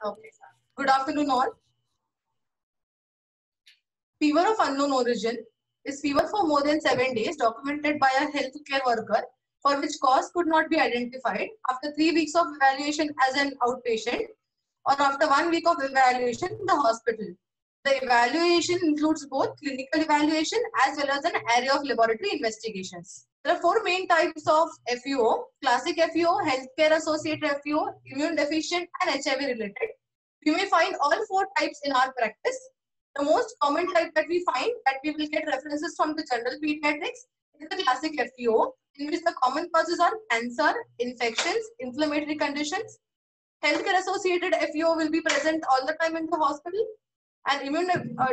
Okay. Good afternoon, all. Fever of unknown origin is fever for more than 7 days documented by a healthcare worker for which cause could not be identified after 3 weeks of evaluation as an outpatient or after 1 week of evaluation in the hospital. The evaluation includes both clinical evaluation as well as an area of laboratory investigations. There are 4 main types of FUO: classic FUO, healthcare associated FUO, immune deficient, and HIV related. We may find all 4 types in our practice. The most common type that we find that we will get references from the general pediatrics is the classic FUO, in which the common causes are cancer, infections, inflammatory conditions. Healthcare associated FUO will be present all the time in the hospital, and immune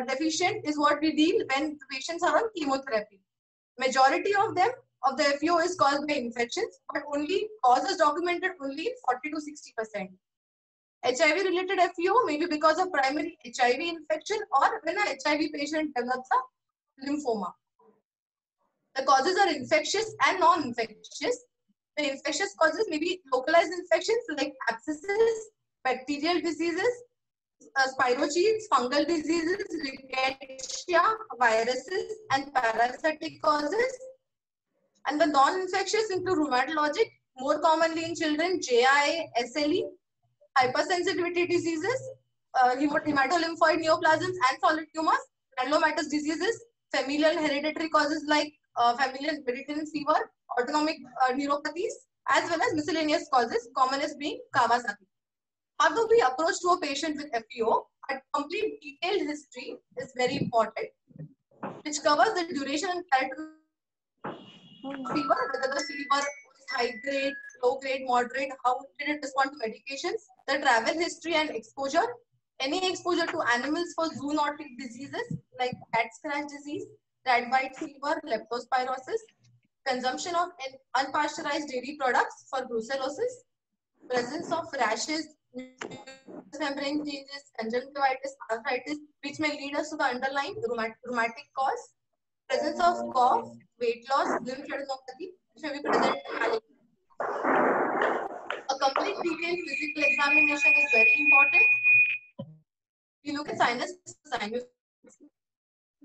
deficient is what we deal when the patients are on chemotherapy. Majority of them of the FUO is caused by infections, but only causes documented only 40 to 60%. HIV related FUO may be because of primary HIV infection or when a HIV patient develops a lymphoma. The causes are infectious and non-infectious. The infectious causes may be localized infections like abscesses, bacterial diseases, spirochetes, fungal diseases, rickettsia, viruses, and parasitic causes. And the non-infectious include rheumatologic, more commonly in children, JIA, SLE, hypersensitivity diseases, hematolymphoid neoplasms and solid tumors, granulomatous diseases, familial hereditary causes like familial hereditary fever, autonomic neuropathies, as well as miscellaneous causes, commonest being Kawasaki. How do we approach to a patient with FUO? A complete detailed history is very important, which covers the duration and character of fever, whether the fever is high grade, low grade, moderate, how did it respond to medications, the travel history and exposure, any exposure to animals for zoonotic diseases like cat scratch disease, rat bite fever, leptospirosis, consumption of unpasteurized dairy products for brucellosis, presence of rashes, membrane changes, conjunctivitis, arthritis, which may lead us to the underlying rheumatic cause, presence of cough, weight loss, lymphadenopathy, which may be present in malignancy. A complete detailed physical examination is very important. We look at sinus.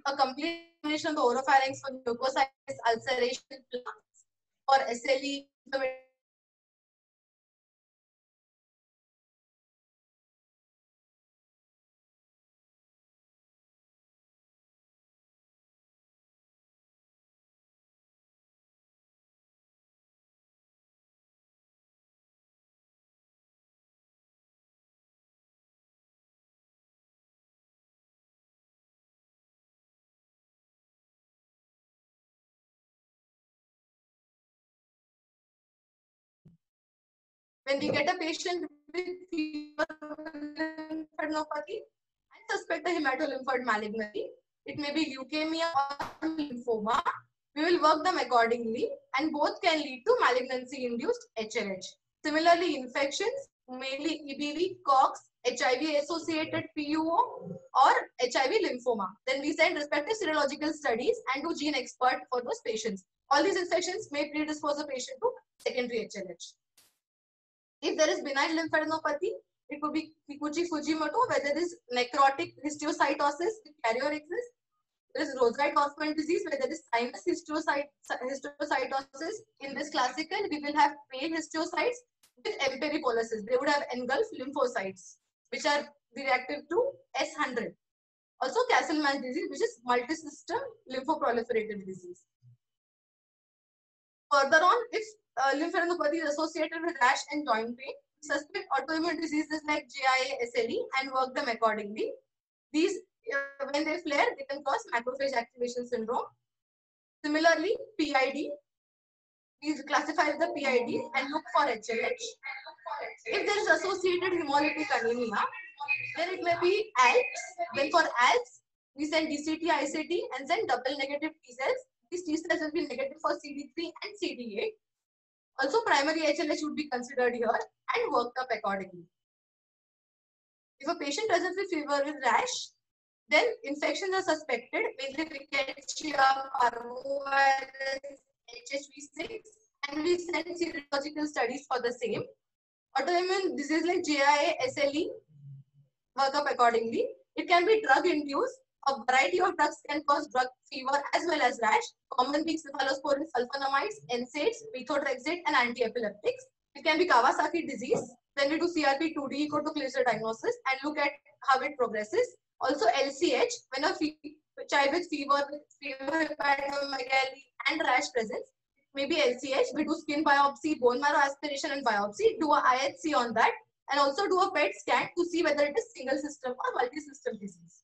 A complete examination of the oropharynx for mucositis, ulceration, plaques, or SLE. When we get a patient with fever, lymphadenopathy, and suspect a hematolymphoid malignancy, it may be leukemia or lymphoma, we will work them accordingly, and both can lead to malignancy-induced HLH. Similarly, infections, mainly EBV, COX, HIV-associated PUO, or HIV lymphoma. Then we send respective serological studies and do gene expert for those patients. All these infections may predispose a patient to secondary HLH. If there is benign lymphadenopathy, it could be Kikuchi-Fujimoto, where there is necrotic histiocytosis with carrier exists. There is Rosite-Hoffman disease, where there is sinus histiocytosis. In this classical, we will have pale histiocytes with emperipolysis. They would have engulfed lymphocytes, which are reactive to S100. Also, Castleman disease, which is multisystem lymphoproliferative disease. Further on, if lymphadenopathy is associated with rash and joint pain, suspect autoimmune diseases like JIA, SLE, and work them accordingly. These, when they flare, they can cause macrophage activation syndrome. Similarly, PID, we classify the PID and look for HLH. If there is associated hemolytic anemia, then it may be ALPS. Then for ALPS, we send DCT, ICT, and send double negative T cells. These T cells will be negative for CD3 and CD8. Also, primary HLH would be considered here and worked up accordingly. If a patient presents with fever with rash, then infections are suspected, mainly Rickettsia, parvovirus, HHV6, and we send serological studies for the same. Autoimmune disease like JIA, SLE, work up accordingly. It can be drug induced. A variety of drugs can cause drug fever as well as rash. Common being cephalosporin, sulfonamides, NSAIDs, methotrexate, and anti-epileptics. It can be Kawasaki disease. Then we do CRP2D echo to clear diagnosis and look at how it progresses. Also LCH, when a child with fever, hepatomegaly, and rash presence, maybe LCH. We do skin biopsy, bone marrow aspiration, and biopsy. Do a IHC on that, and also do a PET scan to see whether it is single system or multi-system disease.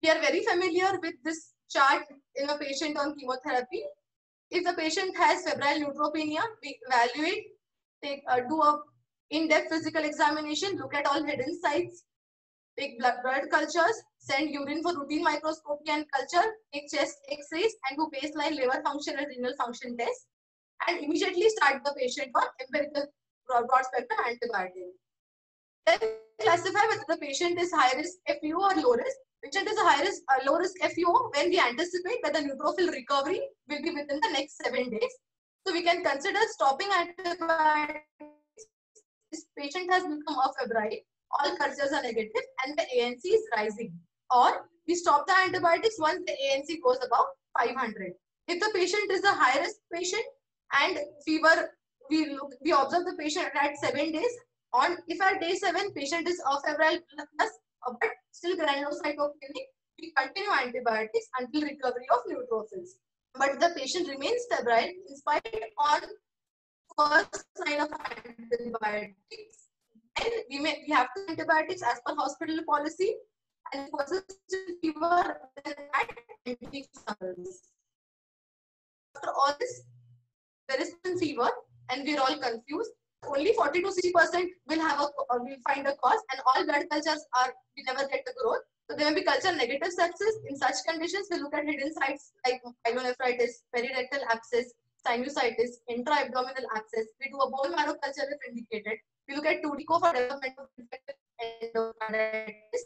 We are very familiar with this chart in a patient on chemotherapy. If the patient has febrile neutropenia, we evaluate, do a in-depth physical examination, look at all hidden sites, take blood cultures, send urine for routine microscopy and culture, take chest x-rays, and do baseline liver function and renal function tests, and immediately start the patient on empirical broad spectrum antibiotic. Then classify whether the patient is high risk FUO or low risk. Patient is a low risk FUO when we anticipate that the neutrophil recovery will be within the next 7 days. So we can consider stopping antibiotics. This patient has become febrile, all cultures are negative, and the ANC is rising. Or we stop the antibiotics once the ANC goes above 500. If the patient is a high risk patient and fever, we observe the patient at 7 days. If at day 7 patient is febrile plus but still granulocytopenic, we continue antibiotics until recovery of neutrophils. But the patient remains febrile in spite on first sign of antibiotics. And we have to antibiotics as per hospital policy, and persistent fever at antivirals. After all this, there is fever, and we're all confused. Only 40 to 60% will find a cause, and all blood cultures we never get the growth. So there may be culture negative sepsis. In such conditions, we look at hidden sites like pyelonephritis, perirectal abscess, sinusitis, intra-abdominal abscess. We do a bone marrow culture if indicated. We look at 2D for development of infected endocarditis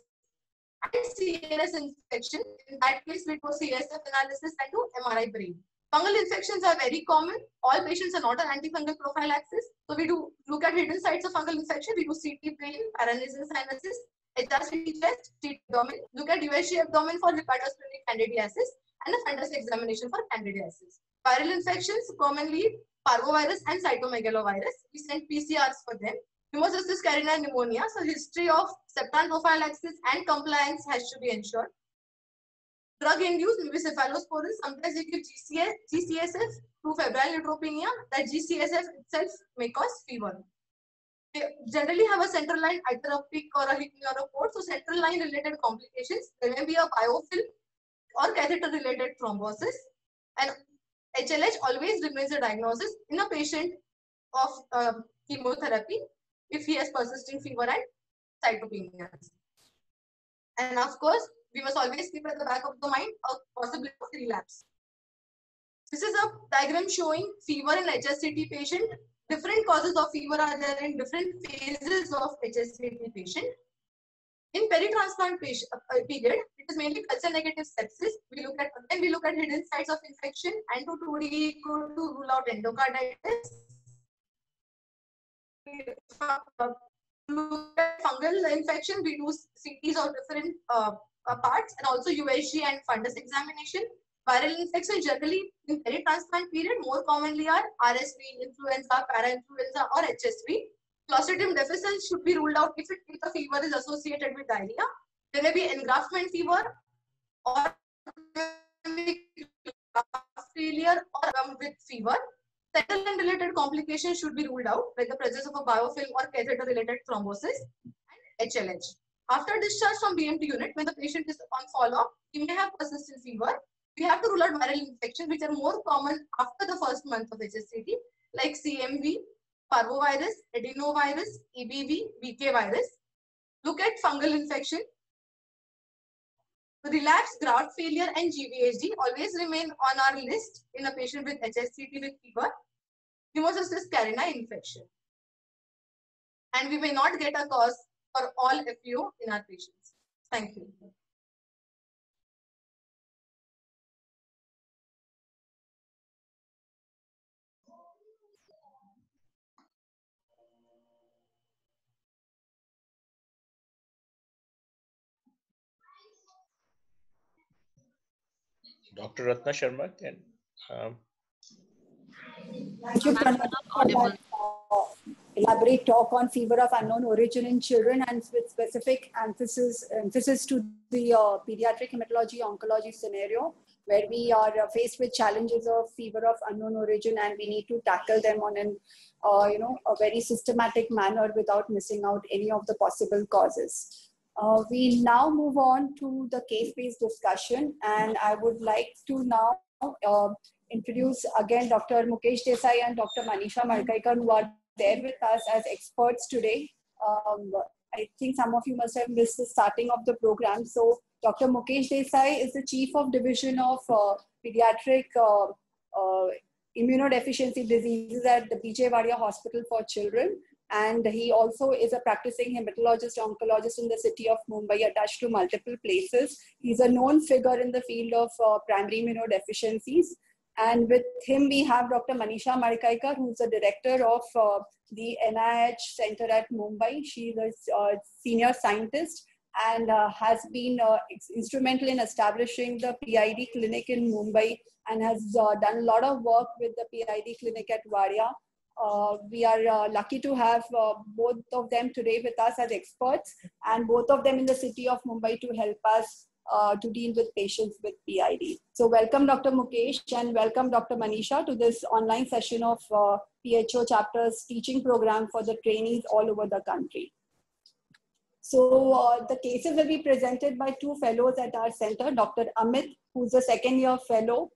and CNS infection. In that case, we do CSF analysis and do MRI brain. Fungal infections are very common. All patients are not on antifungal prophylaxis. So we do look at hidden sites of fungal infection. We do CT brain, paranasal sinuses, HRCT chest, CT abdomen. Look at USG abdomen for hepatosplenic candidiasis and a fundus examination for candidiasis. Viral infections, commonly parvovirus and cytomegalovirus. We send PCRs for them. Pneumocystis carinii pneumonia. So history of septal prophylaxis and compliance has to be ensured. Drug-induced maybe cephalosporin. Sometimes we give GCSF to febrile neutropenia. That GCSF itself may cause fever. They generally have a central line, either a PIC or a HICNI or a port. So central line related complications. There may be a biofilm or catheter related thrombosis. And HLH always remains a diagnosis in a patient of chemotherapy if he has persisting fever and cytopenias. And of course, we must always keep at the back of the mind a possibility of relapse. This is a diagram showing fever in HSCT patient. Different causes of fever are there in different phases of HSCT patient. In peritransplant patient, period, it is mainly culture negative sepsis. We look at hidden sites of infection and to 2D to rule out endocarditis. Look at fungal infection. We do CTs of different parts and also USG and fundus examination. Viral infection generally in peritransplant period more commonly are RSV, influenza, parainfluenza or HSV. Clostridium difficile should be ruled out if the fever is associated with diarrhea. There may be engraftment fever or failure or with fever. Central line related complications should be ruled out, like the presence of a biofilm or catheter related thrombosis and HLH. After discharge from BMT unit, when the patient is on follow-up, he may have persistent fever. We have to rule out viral infections, which are more common after the first month of HSCT, like CMV, parvovirus, adenovirus, EBV, BK virus. Look at fungal infection. Relapse, graft failure, and GVHD always remain on our list in a patient with HSCT with fever. Pneumocystis carinii infection. And we may not get a cause for all FUO in our patients. Thank you. Dr. Ratna Sharma can. Thank you, Pranay, for that elaborate talk on fever of unknown origin in children, and with specific emphasis to the pediatric hematology oncology scenario, where we are faced with challenges of fever of unknown origin, and we need to tackle them on an a very systematic manner without missing out any of the possible causes. We now move on to the case-based discussion, and I would like to now introduce again Dr. Mukesh Desai and Dr. Manisha Markaikar, who are there with us as experts today. I think some of you must have missed the starting of the program. So Dr. Mukesh Desai is the Chief of Division of Pediatric Immunodeficiency Diseases at the B.J. Wadia Hospital for Children. And he also is a practicing hematologist, oncologist in the city of Mumbai, attached to multiple places. He's a known figure in the field of primary immunodeficiencies. And with him, we have Dr. Manisha Markaikar, who's the director of the NIH Center at Mumbai. She's a senior scientist and has been instrumental in establishing the PID clinic in Mumbai, and has done a lot of work with the PID clinic at Wadia. We are lucky to have both of them today with us as experts, and both of them in the city of Mumbai to help us to deal with patients with PID. So welcome Dr. Mukesh and welcome Dr. Manisha to this online session of PHO chapter's teaching program for the trainees all over the country. So the cases will be presented by two fellows at our center, Dr. Amit, who's a second year fellow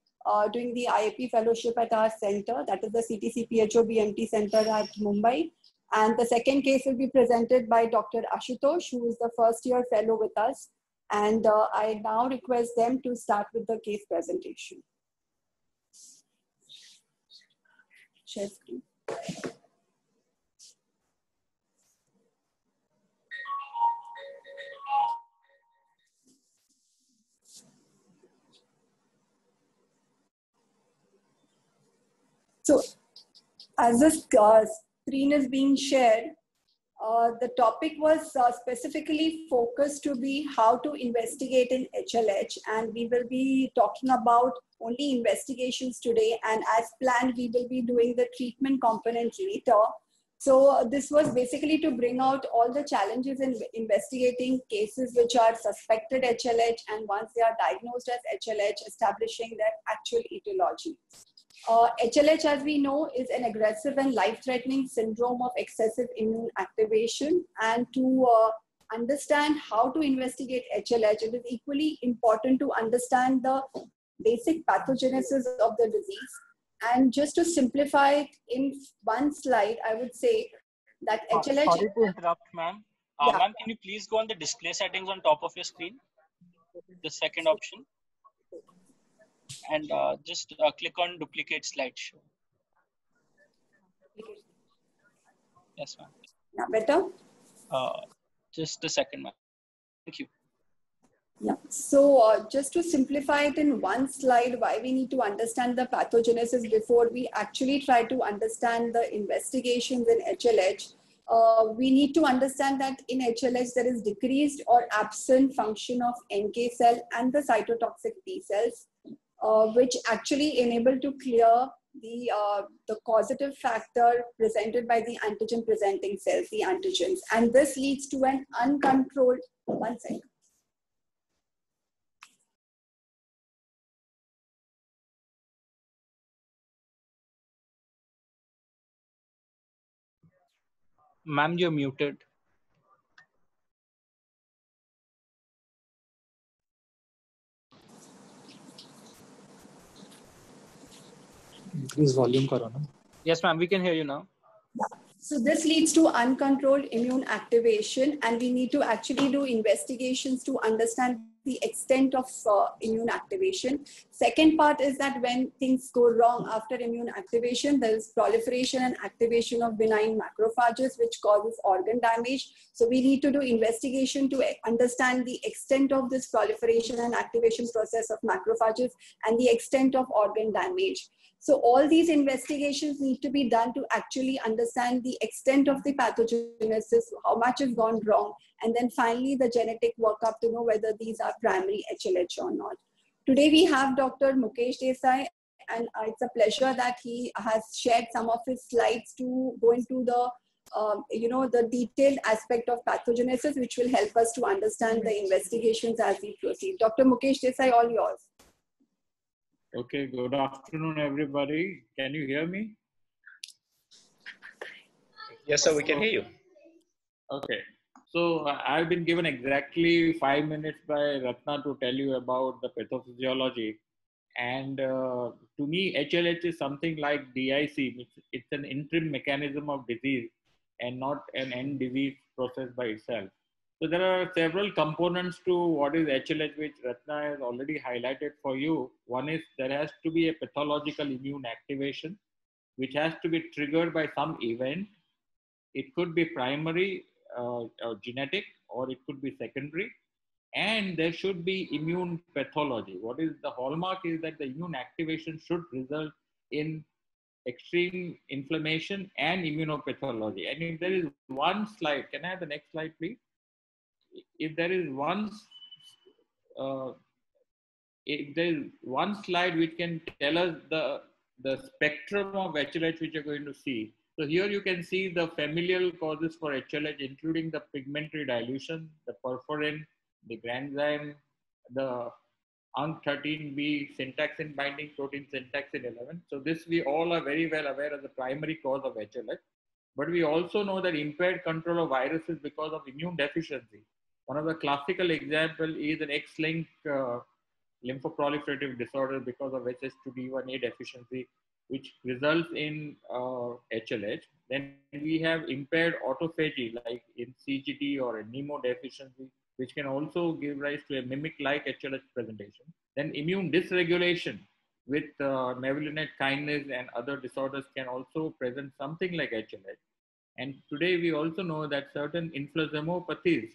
doing the IAP fellowship at our center, that is the CTC PHO BMT center at Mumbai. And the second case will be presented by Dr. Ashutosh, who is the first year fellow with us. And I now request them to start with the case presentation. Share screen. So as this screen is being shared, the topic was specifically focused to be how to investigate in HLH, and we will be talking about only investigations today, and as planned we will be doing the treatment component later. So this was basically to bring out all the challenges in investigating cases which are suspected HLH, and once they are diagnosed as HLH, establishing their actual etiology. HLH, as we know, is an aggressive and life-threatening syndrome of excessive immune activation. And to understand how to investigate HLH, it is equally important to understand the basic pathogenesis of the disease. And just to simplify it in one slide, I would say that HLH... Sorry to interrupt, ma'am. Yeah. Ma'am, can you please go on the display settings on top of your screen? The second option. And just click on duplicate slideshow. Yes, ma'am. Yeah, better? Just a second, ma'am. Thank you. Yeah. So just to simplify it in one slide, why we need to understand the pathogenesis before we actually try to understand the investigations in HLH. We need to understand that in HLH there is decreased or absent function of NK cell and the cytotoxic T cells, which actually enable to clear the causative factor presented by the antigen presenting cells, the antigens. And this leads to an uncontrolled, one second. Ma'am, you're muted. Increase volume karo na. Yes, ma'am, we can hear you now. So this leads to uncontrolled immune activation, and we need to actually do investigations to understand the extent of immune activation. Second part is that when things go wrong after immune activation, there is proliferation and activation of benign macrophages, which causes organ damage. So we need to do investigation to understand the extent of this proliferation and activation process of macrophages and the extent of organ damage. So all these investigations need to be done to actually understand the extent of the pathogenesis, how much has gone wrong, and then finally the genetic workup to know whether these are primary HLH or not. Today we have Dr. Mukesh Desai, and it's a pleasure that he has shared some of his slides to go into the the detailed aspect of pathogenesis, which will help us to understand the investigations as we proceed. Dr. Mukesh Desai, all yours. Okay, good afternoon, everybody. Can you hear me? Yes, sir, we can hear you. Okay. So I've been given exactly 5 minutes by Ratna to tell you about the pathophysiology. And to me, HLH is something like DIC. It's an interim mechanism of disease and not an end disease process by itself. So there are several components to what is HLH, which Ratna has already highlighted for you. One is there has to be a pathological immune activation, which has to be triggered by some event. It could be primary or genetic, or it could be secondary. And there should be immune pathology. What is the hallmark is that the immune activation should result in extreme inflammation and immunopathology. And if there is one slide, can I have the next slide, please? If there is one slide which can tell us the spectrum of HLH which you're going to see. So here you can see the familial causes for HLH, including the pigmentary dilution, the perforin, the granzyme, the UNC13B syntaxin binding protein syntaxin 11. So this we all are very well aware of the primary cause of HLH. But we also know that impaired control of viruses because of immune deficiency. One of the classical examples is an X-linked lymphoproliferative disorder because of HS2D1A deficiency, which results in HLH. Then we have impaired autophagy like in CGD or a NEMO deficiency, which can also give rise to a mimic-like HLH presentation. Then immune dysregulation with mevalonate kinase and other disorders can also present something like HLH. And today we also know that certain inflammasomopathies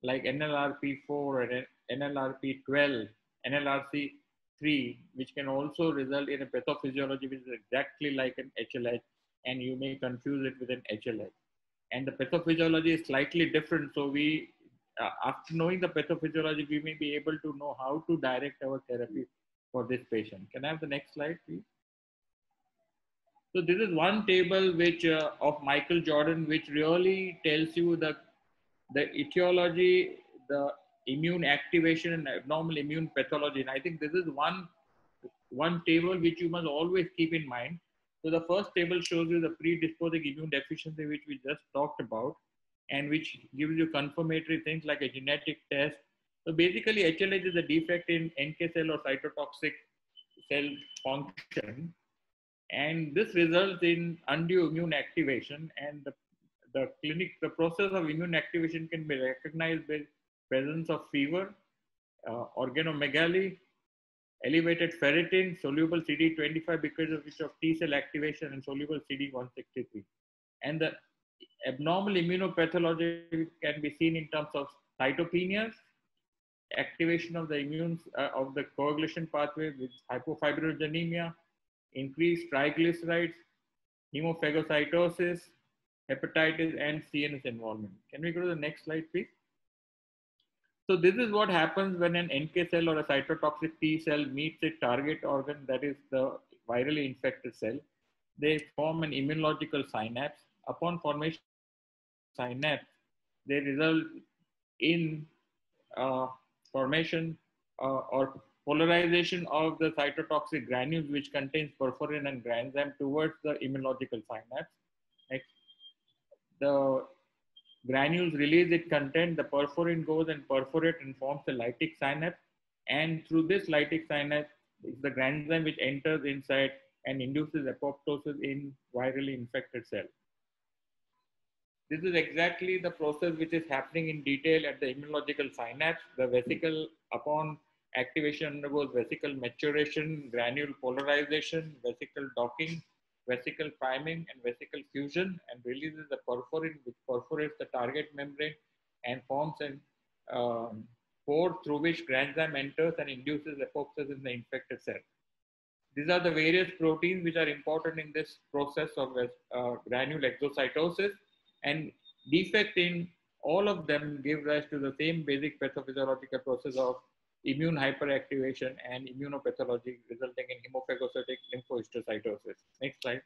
like NLRP4 or NLRP12, NLRC3, which can also result in a pathophysiology which is exactly like an HLH, and you may confuse it with an HLH. And the pathophysiology is slightly different. So we, after knowing the pathophysiology, we may be able to know how to direct our therapy for this patient. Can I have the next slide, please? So this is one table which of Michael Jordan, which really tells you the etiology, the immune activation and abnormal immune pathology. And I think this is one table which you must always keep in mind. So the first table shows you the predisposing immune deficiency, which we just talked about, and which gives you confirmatory things like a genetic test. So basically HLH is a defect in NK cell or cytotoxic cell function. And this results in undue immune activation, and the process of immune activation can be recognized by presence of fever, organomegaly, elevated ferritin, soluble CD25 because of which of T cell activation, and soluble CD163. And the abnormal immunopathology can be seen in terms of cytopenias, activation of the immune of the coagulation pathway with hypofibrinogenemia, increased triglycerides, hemophagocytosis, hepatitis, and CNS involvement. Can we go to the next slide, please? So this is what happens when an NK cell or a cytotoxic T cell meets its target organ, that is the virally infected cell. They form an immunological synapse. Upon formation of synapse, they result in formation or polarization of the cytotoxic granules, which contains perforin and granzyme, towards the immunological synapse. Next. The granules release its content, the perforin goes and perforates and forms a lytic synapse. And through this lytic synapse, is the granzyme which enters inside and induces apoptosis in virally infected cell. This is exactly the process which is happening in detail at the immunological synapse. The vesicle, upon activation, undergoes vesicle maturation, granule polarization, vesicle docking, vesicle priming, and vesicle fusion, and releases the perforin, which perforates the target membrane and forms an pore through which granzyme enters and induces apoptosis in the infected cell. These are the various proteins which are important in this process of granule exocytosis, and defect in all of them give rise to the same basic pathophysiological process of immune hyperactivation, and immunopathology resulting in hemophagocytic lymphohistiocytosis. Next slide.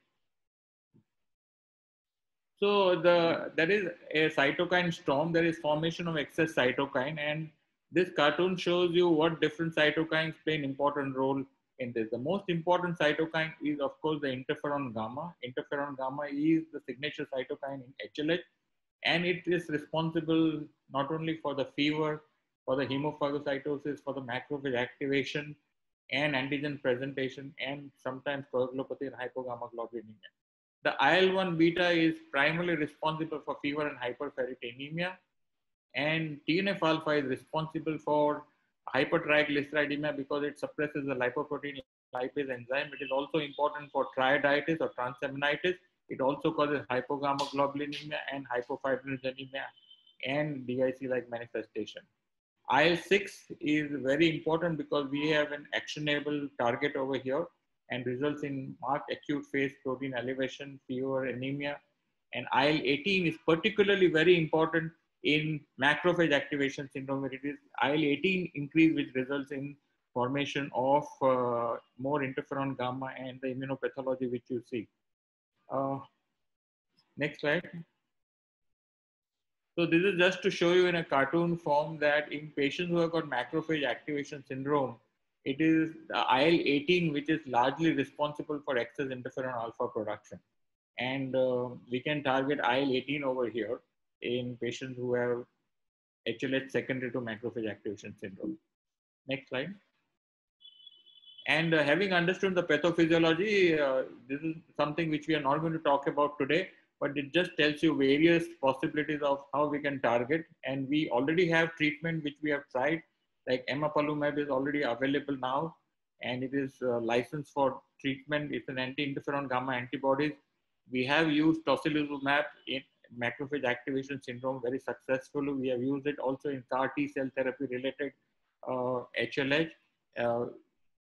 So there is a cytokine storm. There is formation of excess cytokine, and this cartoon shows you what different cytokines play an important role in this. The most important cytokine is, of course, the interferon gamma. Interferon gamma is the signature cytokine in HLH, and it is responsible not only for the fever, for the hemophagocytosis, for the macrophage activation and antigen presentation, and sometimes coagulopathy and hypogammaglobulinemia. The IL-1 beta is primarily responsible for fever and hyperferritinemia, and TNF alpha is responsible for hypertriglyceridemia because it suppresses the lipoprotein lipase enzyme. It is also important for triaditis or transaminitis. It also causes hypogammaglobulinemia and hypofibrinogenemia and DIC-like manifestation. IL-6 is very important because we have an actionable target over here and results in marked acute phase protein elevation, fever, anemia. And IL-18 is particularly very important in macrophage activation syndrome, where it is IL-18 increase which results in formation of more interferon gamma and the immunopathology which you see. Next slide. So this is just to show you in a cartoon form that in patients who have got macrophage activation syndrome, it is the IL-18 which is largely responsible for excess interferon alpha production. And we can target IL-18 over here in patients who have HLH secondary to macrophage activation syndrome. Next slide. And having understood the pathophysiology, this is something which we are not going to talk about today, but it just tells you various possibilities of how we can target. And we already have treatment which we have tried, like emapalumab is already available now, and it is licensed for treatment. It's an anti-interferon gamma antibodies. We have used tocilizumab in macrophage activation syndrome very successfully. We have used it also in CAR T cell therapy related HLH.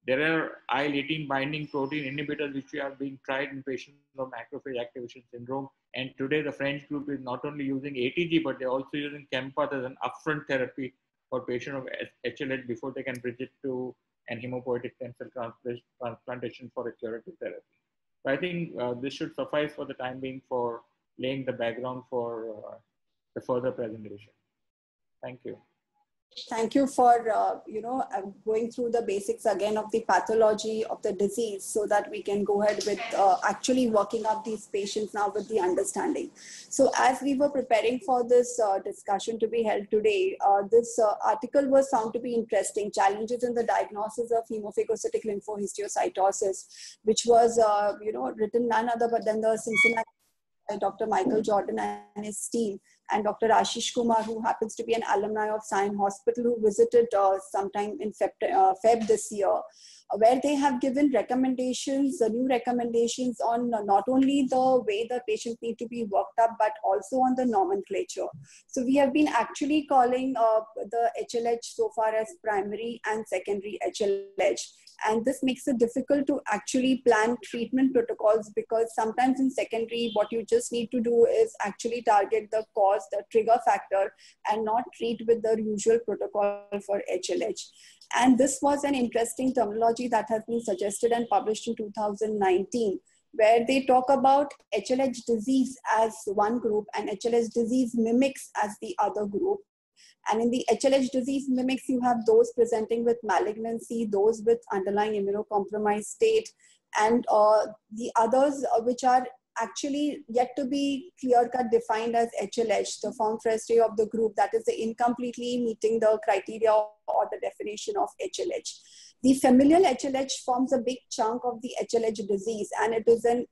There are IL-18 binding protein inhibitors which are being tried in patients of macrophage activation syndrome. And today the French group is not only using ATG, but they're also using Kempath as an upfront therapy for patients of HLH before they can bridge it to an hematopoietic stem cell transplantation for a curative therapy. So I think this should suffice for the time being for laying the background for the further presentation. Thank you. Thank you for going through the basics again of the pathology of the disease, so that we can go ahead with actually working up these patients now with the understanding. So as we were preparing for this discussion to be held today, this article was found to be interesting, Challenges in the Diagnosis of Hemophagocytic Lymphohistiocytosis, which was written none other but than the Cincinnati Dr. Michael Jordan and his team, and Dr. Ashish Kumar, who happens to be an alumni of Sion Hospital, who visited sometime in Feb this year, where they have given recommendations, new recommendations on not only the way the patients need to be worked up, but also on the nomenclature. So we have been actually calling the HLH so far as primary and secondary HLH. And this makes it difficult to actually plan treatment protocols, because sometimes in secondary, what you just need to do is actually target the cause, the trigger factor, and not treat with the usual protocol for HLH. And this was an interesting terminology that has been suggested and published in 2019, where they talk about HLH disease as one group and HLH disease mimics as the other group. And in the HLH disease mimics, you have those presenting with malignancy, those with underlying immunocompromised state, and the others which are actually yet to be clear-cut defined as HLH, the form Freste of the group, that is the incompletely meeting the criteria or the definition of HLH. The familial HLH forms a big chunk of the HLH disease, and it is an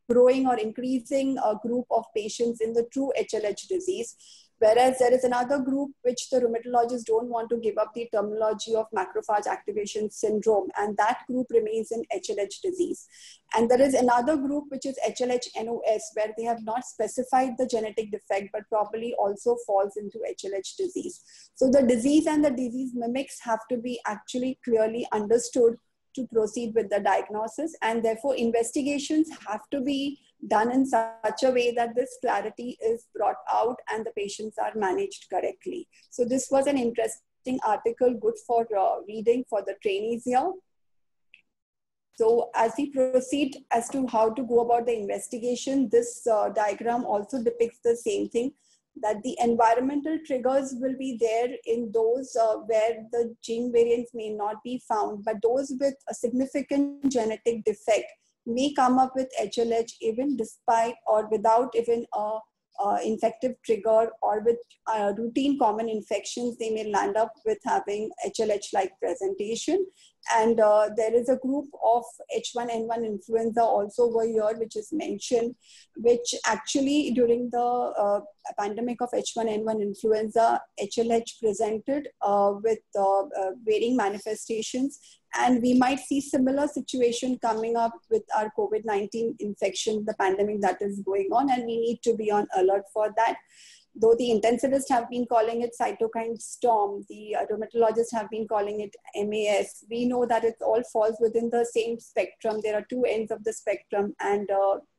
growing or increasing group of patients in the true HLH disease. Whereas there is another group which the rheumatologists don't want to give up the terminology of macrophage activation syndrome, and that group remains in HLH disease. And there is another group which is HLH-NOS, where they have not specified the genetic defect, but probably also falls into HLH disease. So the disease and the disease mimics have to be actually clearly understood to proceed with the diagnosis, and therefore investigations have to be done in such a way that this clarity is brought out and the patients are managed correctly. So this was an interesting interesting article, good for reading for the trainees here. So as we proceed as to how to go about the investigation, this diagram also depicts the same thing, that the environmental triggers will be there in those where the gene variants may not be found, but those with a significant genetic defect may come up with HLH even despite or without even a infective trigger, or with routine common infections, they may land up with having HLH-like presentation. And there is a group of H1N1 influenza also over here, which is mentioned, which actually during the pandemic of H1N1 influenza, HLH presented with varying manifestations. And we might see similar situation coming up with our COVID-19 infection, the pandemic that is going on, and we need to be on alert for that. Though the intensivists have been calling it cytokine storm, the rheumatologists have been calling it MAS. We know that it all falls within the same spectrum. There are two ends of the spectrum, and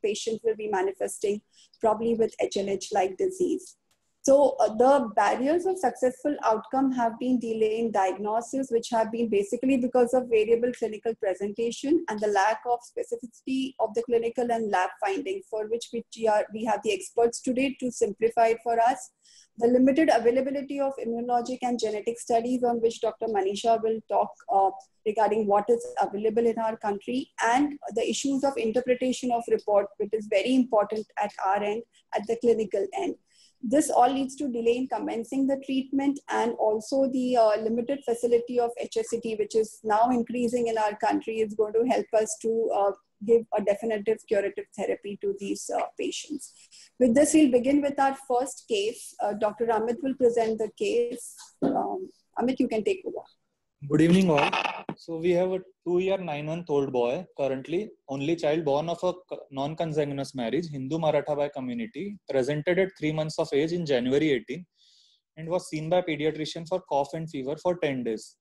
patients will be manifesting probably with HLH-like disease. So the barriers of successful outcome have been delay in diagnosis, which have been basically because of variable clinical presentation and the lack of specificity of the clinical and lab findings, for which we have the experts today to simplify it for us. The limited availability of immunologic and genetic studies, on which Dr. Manisha will talk regarding what is available in our country, and the issues of interpretation of report, which is very important at our end, at the clinical end. This all leads to delay in commencing the treatment, and also the limited facility of HSCT, which is now increasing in our country, is going to help us to give a definitive curative therapy to these patients. With this, we'll begin with our first case. Dr. Amit will present the case. Amit, you can take over. Good evening all. So we have a 2-year 9-month-old boy, currently only child born of a non-consanguineous marriage, Hindu Maratha community, presented at 3 months of age in January 18 and was seen by pediatrician for cough and fever for 10 days.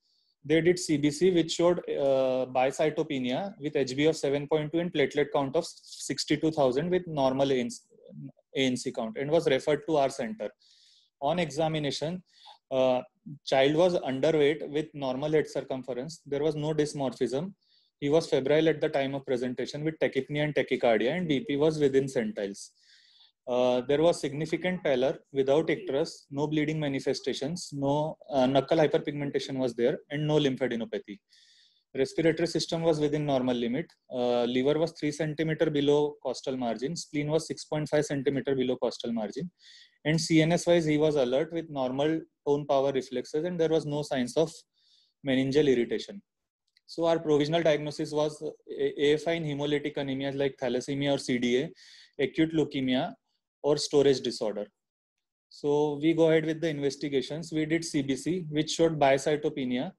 They did CBC, which showed bicytopenia with HB of 7.2 and platelet count of 62,000 with normal ANC count, and was referred to our center. On examination, child was underweight with normal head circumference. There was no dysmorphism. He was febrile at the time of presentation with tachypnea and tachycardia, and BP was within centiles. There was significant pallor without icterus, no bleeding manifestations, no knuckle hyperpigmentation was there, and no lymphadenopathy. Respiratory system was within normal limit. Liver was 3 cm below costal margin. Spleen was 6.5 cm below costal margin. And CNS wise, he was alert with normal tone power reflexes, and there was no signs of meningeal irritation. So our provisional diagnosis was AFI in hemolytic anemias like thalassemia or CDA, acute leukemia, or storage disorder. So we go ahead with the investigations. We did CBC, which showed bicytopenia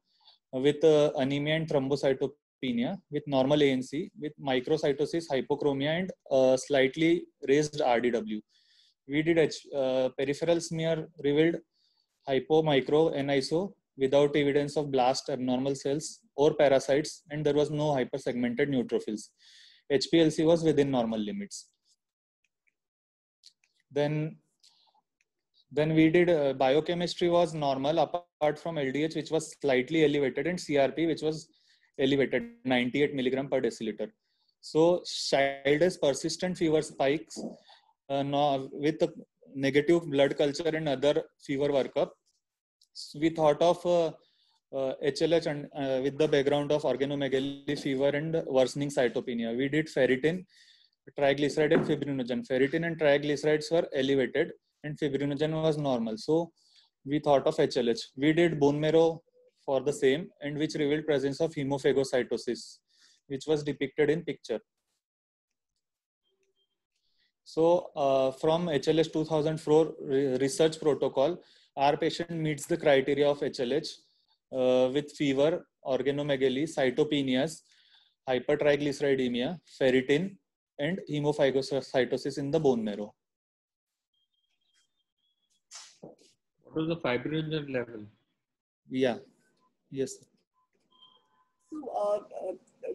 with anemia and thrombocytopenia with normal ANC, with microcytosis, hypochromia, and slightly raised RDW. We did peripheral smear revealed hypo, micro, NISO without evidence of blast, abnormal cells, or parasites, and there was no hypersegmented neutrophils. HPLC was within normal limits. Then we did biochemistry was normal apart from LDH, which was slightly elevated, and CRP, which was elevated 98 milligram per deciliter. So child has persistent fever spikes with a negative blood culture and other fever workup. So we thought of HLH and with the background of organomegaly fever and worsening cytopenia. We did ferritin, triglyceride, and fibrinogen. Ferritin and triglycerides were elevated, and fibrinogen was normal. So we thought of HLH. We did bone marrow for the same, and which revealed presence of hemophagocytosis, which was depicted in picture. So from HLH 2004 research protocol, our patient meets the criteria of HLH with fever, organomegaly, cytopenias, hypertriglyceridemia, ferritin, and hemophagocytosis in the bone marrow. What was the fibrinogen level? Yeah, yes. So,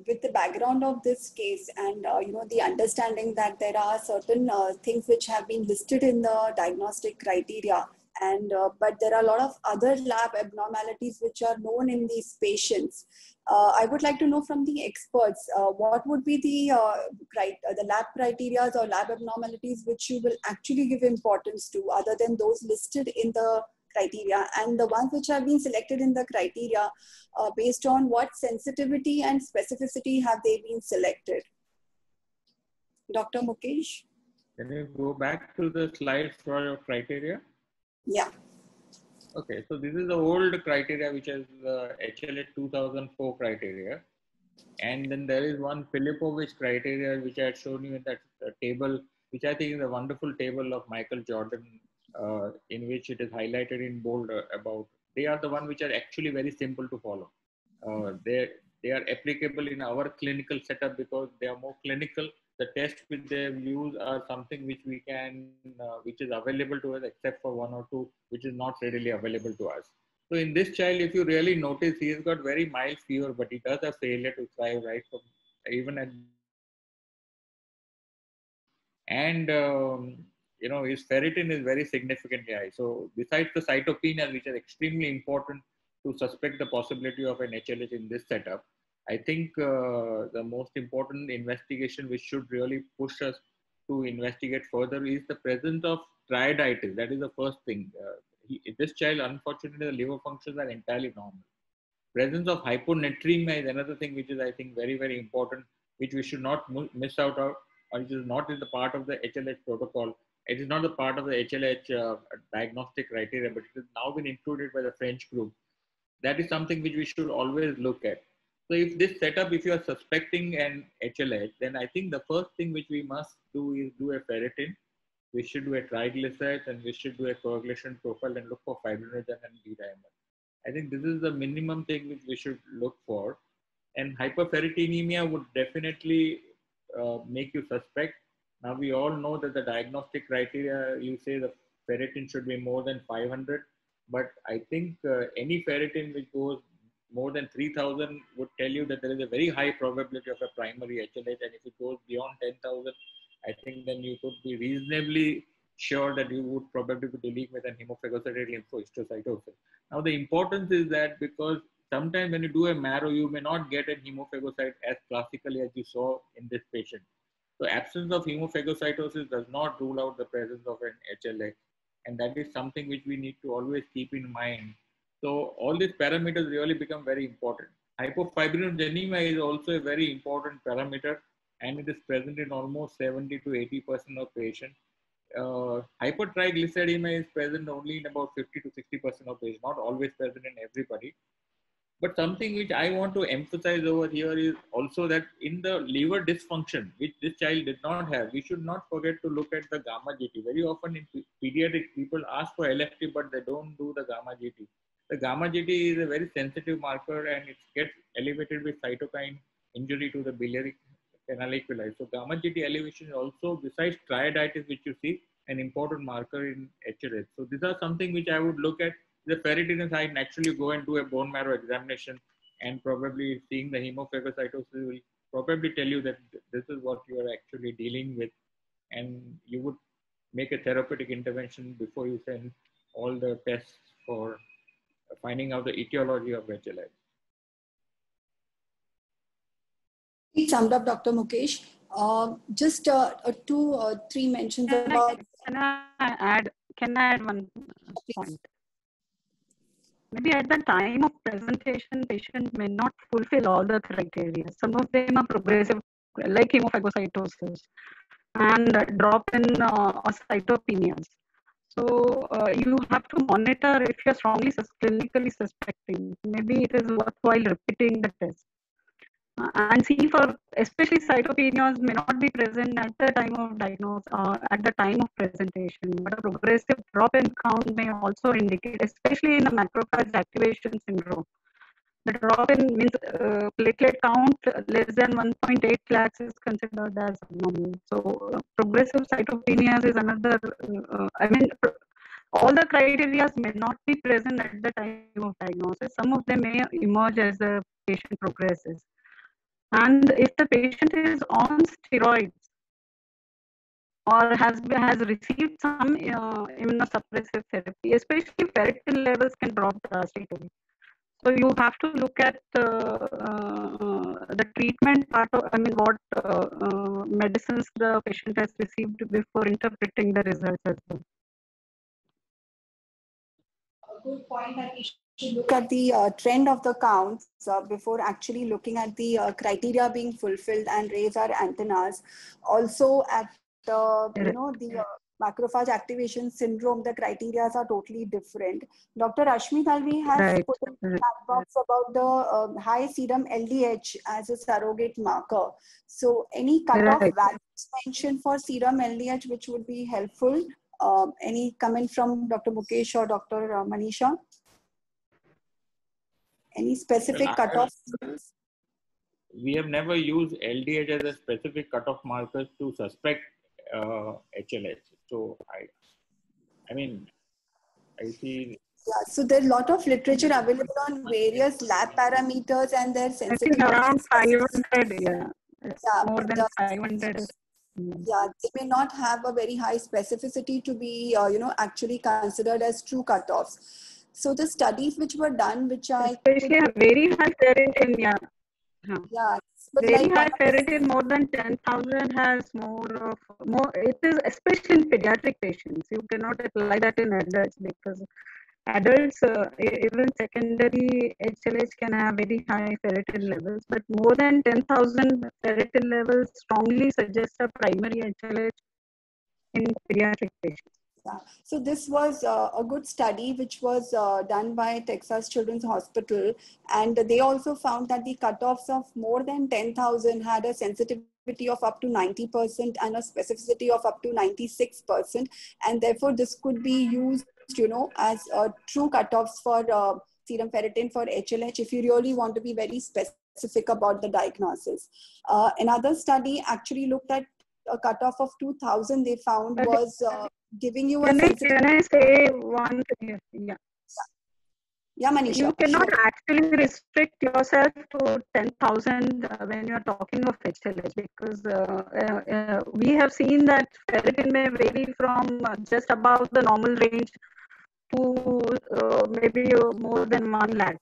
with the background of this case and the understanding that there are certain things which have been listed in the diagnostic criteria, And but there are a lot of other lab abnormalities which are known in these patients. I would like to know from the experts what would be the lab criteria or lab abnormalities which you will actually give importance to, other than those listed in the criteria, and the ones which have been selected in the criteria based on what sensitivity and specificity have they been selected. Dr. Mukesh? Can you go back to the slides for your criteria? Yeah. Okay, so this is the old criteria, which is HLH 2004 criteria. And then there is one Filipovich criteria, which I had shown you in that table, which I think is a wonderful table of Michael Jordan, in which it is highlighted in bold about, they are the one which are actually very simple to follow. They are applicable in our clinical setup because they are more clinical. The tests which they use are something which we can, which is available to us, except for one or two, which is not readily available to us. So in this child, if you really notice, he has got very mild fever, but he does have failure to thrive right from even at, and you know, his ferritin is very significantly high. So besides the cytopenias, which are extremely important to suspect the possibility of an HLH in this setup, I think the most important investigation which should really push us to investigate further is the presence of triaditis. That is the first thing. This child, unfortunately, the liver functions are entirely normal. Presence of hyponatremia is another thing which is, I think, very, very important, which we should not miss out on, or it is not in the part of the HLH protocol. It is not a part of the HLH diagnostic criteria, but it has now been included by the French group. That is something which we should always look at. So if this setup, if you are suspecting an HLH, then I think the first thing which we must do is do a ferritin. We should do a triglycerides, and we should do a coagulation profile and look for fibrinogen and D-dimer. I think this is the minimum thing which we should look for. And hyperferritinemia would definitely make you suspect. Now we all know that the diagnostic criteria, you say the ferritin should be more than 500, but I think any ferritin which goes more than 3000 would tell you that there is a very high probability of a primary HLH, and if it goes beyond 10,000, I think then you could be reasonably sure that you would probably be dealing with an hemophagocytic lymphohistiocytosis. Now the importance is that because sometimes when you do a marrow, you may not get a hemophagocyte as classically as you saw in this patient. So absence of hemophagocytosis does not rule out the presence of an HLH, and that is something which we need to always keep in mind. So all these parameters really become very important. Hypofibrinogenemia is also a very important parameter, and it is present in almost 70 to 80% of patients. Hypertriglyceridemia is present only in about 50 to 60% of patients, not always present in everybody. But something which I want to emphasize over here is also that in the liver dysfunction, which this child did not have, we should not forget to look at the gamma GT. Very often in pediatric, people ask for LFT, but they don't do the gamma GT. The gamma GT is a very sensitive marker, and it gets elevated with cytokine injury to the biliary canaliculi. So gamma GT elevation is also, besides triaditis, which you see, an important marker in HLH. So these are something which I would look at. The ferritin is high, naturally go and do a bone marrow examination, and probably seeing the hemophagocytosis will probably tell you that this is what you are actually dealing with, and you would make a therapeutic intervention before you send all the tests for finding out the etiology of HLH. It summed up, Dr. Mukesh. Just 2 or 3 mentions about. Can I add one point? Maybe at the time of presentation, patient may not fulfill all the criteria. Some of them are progressive, like hemophagocytosis, and drop in cytopenias. So you have to monitor if you're strongly clinically suspecting. Maybe it is worthwhile repeating the test. And see, for especially cytopenias may not be present at the time of diagnosis or at the time of presentation, but a progressive drop in count may also indicate, especially in the macrophage activation syndrome. The drop in means platelet count less than 1.8 lakhs is considered as abnormal. So progressive cytopenias is another, all the criteria may not be present at the time of diagnosis. Some of them may emerge as the patient progresses. And if the patient is on steroids, or has received some immunosuppressive therapy, especially ferritin levels can drop drastically. So you have to look at the treatment part of, I mean, what medicines the patient has received before interpreting the results as well. A good point that we should look at the trend of the counts before actually looking at the criteria being fulfilled and raise our antennas. Also at the macrophage activation syndrome, the criteria are totally different. Dr. Ashmi Dalvi has put in the chat box about the high serum LDH as a surrogate marker. So any cutoff values mentioned for serum LDH which would be helpful? Any comment from Dr. Mukesh or Dr. Manisha? Any specific cutoff? We have never used LDH as a specific cutoff markers to suspect HLH. So I mean, I see. Yeah, so there's a lot of literature available on various lab parameters and their sensitivity. I think around 500, more than 500. Yeah, they may not have a very high specificity to be, actually considered as true cutoffs. So the studies which were done, which especially a very high ferritin, yeah, very high ferritin, more than 10,000 has more. It is especially in pediatric patients. You cannot apply that in adults because adults, even secondary HLH can have very high ferritin levels, but more than 10,000 ferritin levels strongly suggest a primary HLH in pediatric patients. Yeah. So this was a good study which was done by Texas Children's Hospital, and they also found that the cutoffs of more than 10,000 had a sensitivity of up to 90% and a specificity of up to 96%, and therefore this could be used, as true cutoffs for serum ferritin for HLH if you really want to be very specific about the diagnosis. Another study actually looked at a cutoff of 2,000. They found was giving you a sensitivity. Can I say one thing? Yeah, Manisha. You cannot actually restrict yourself to 10,000 when you're talking of HLH because we have seen that ferritin may vary from just above the normal range to maybe more than 1 lakh.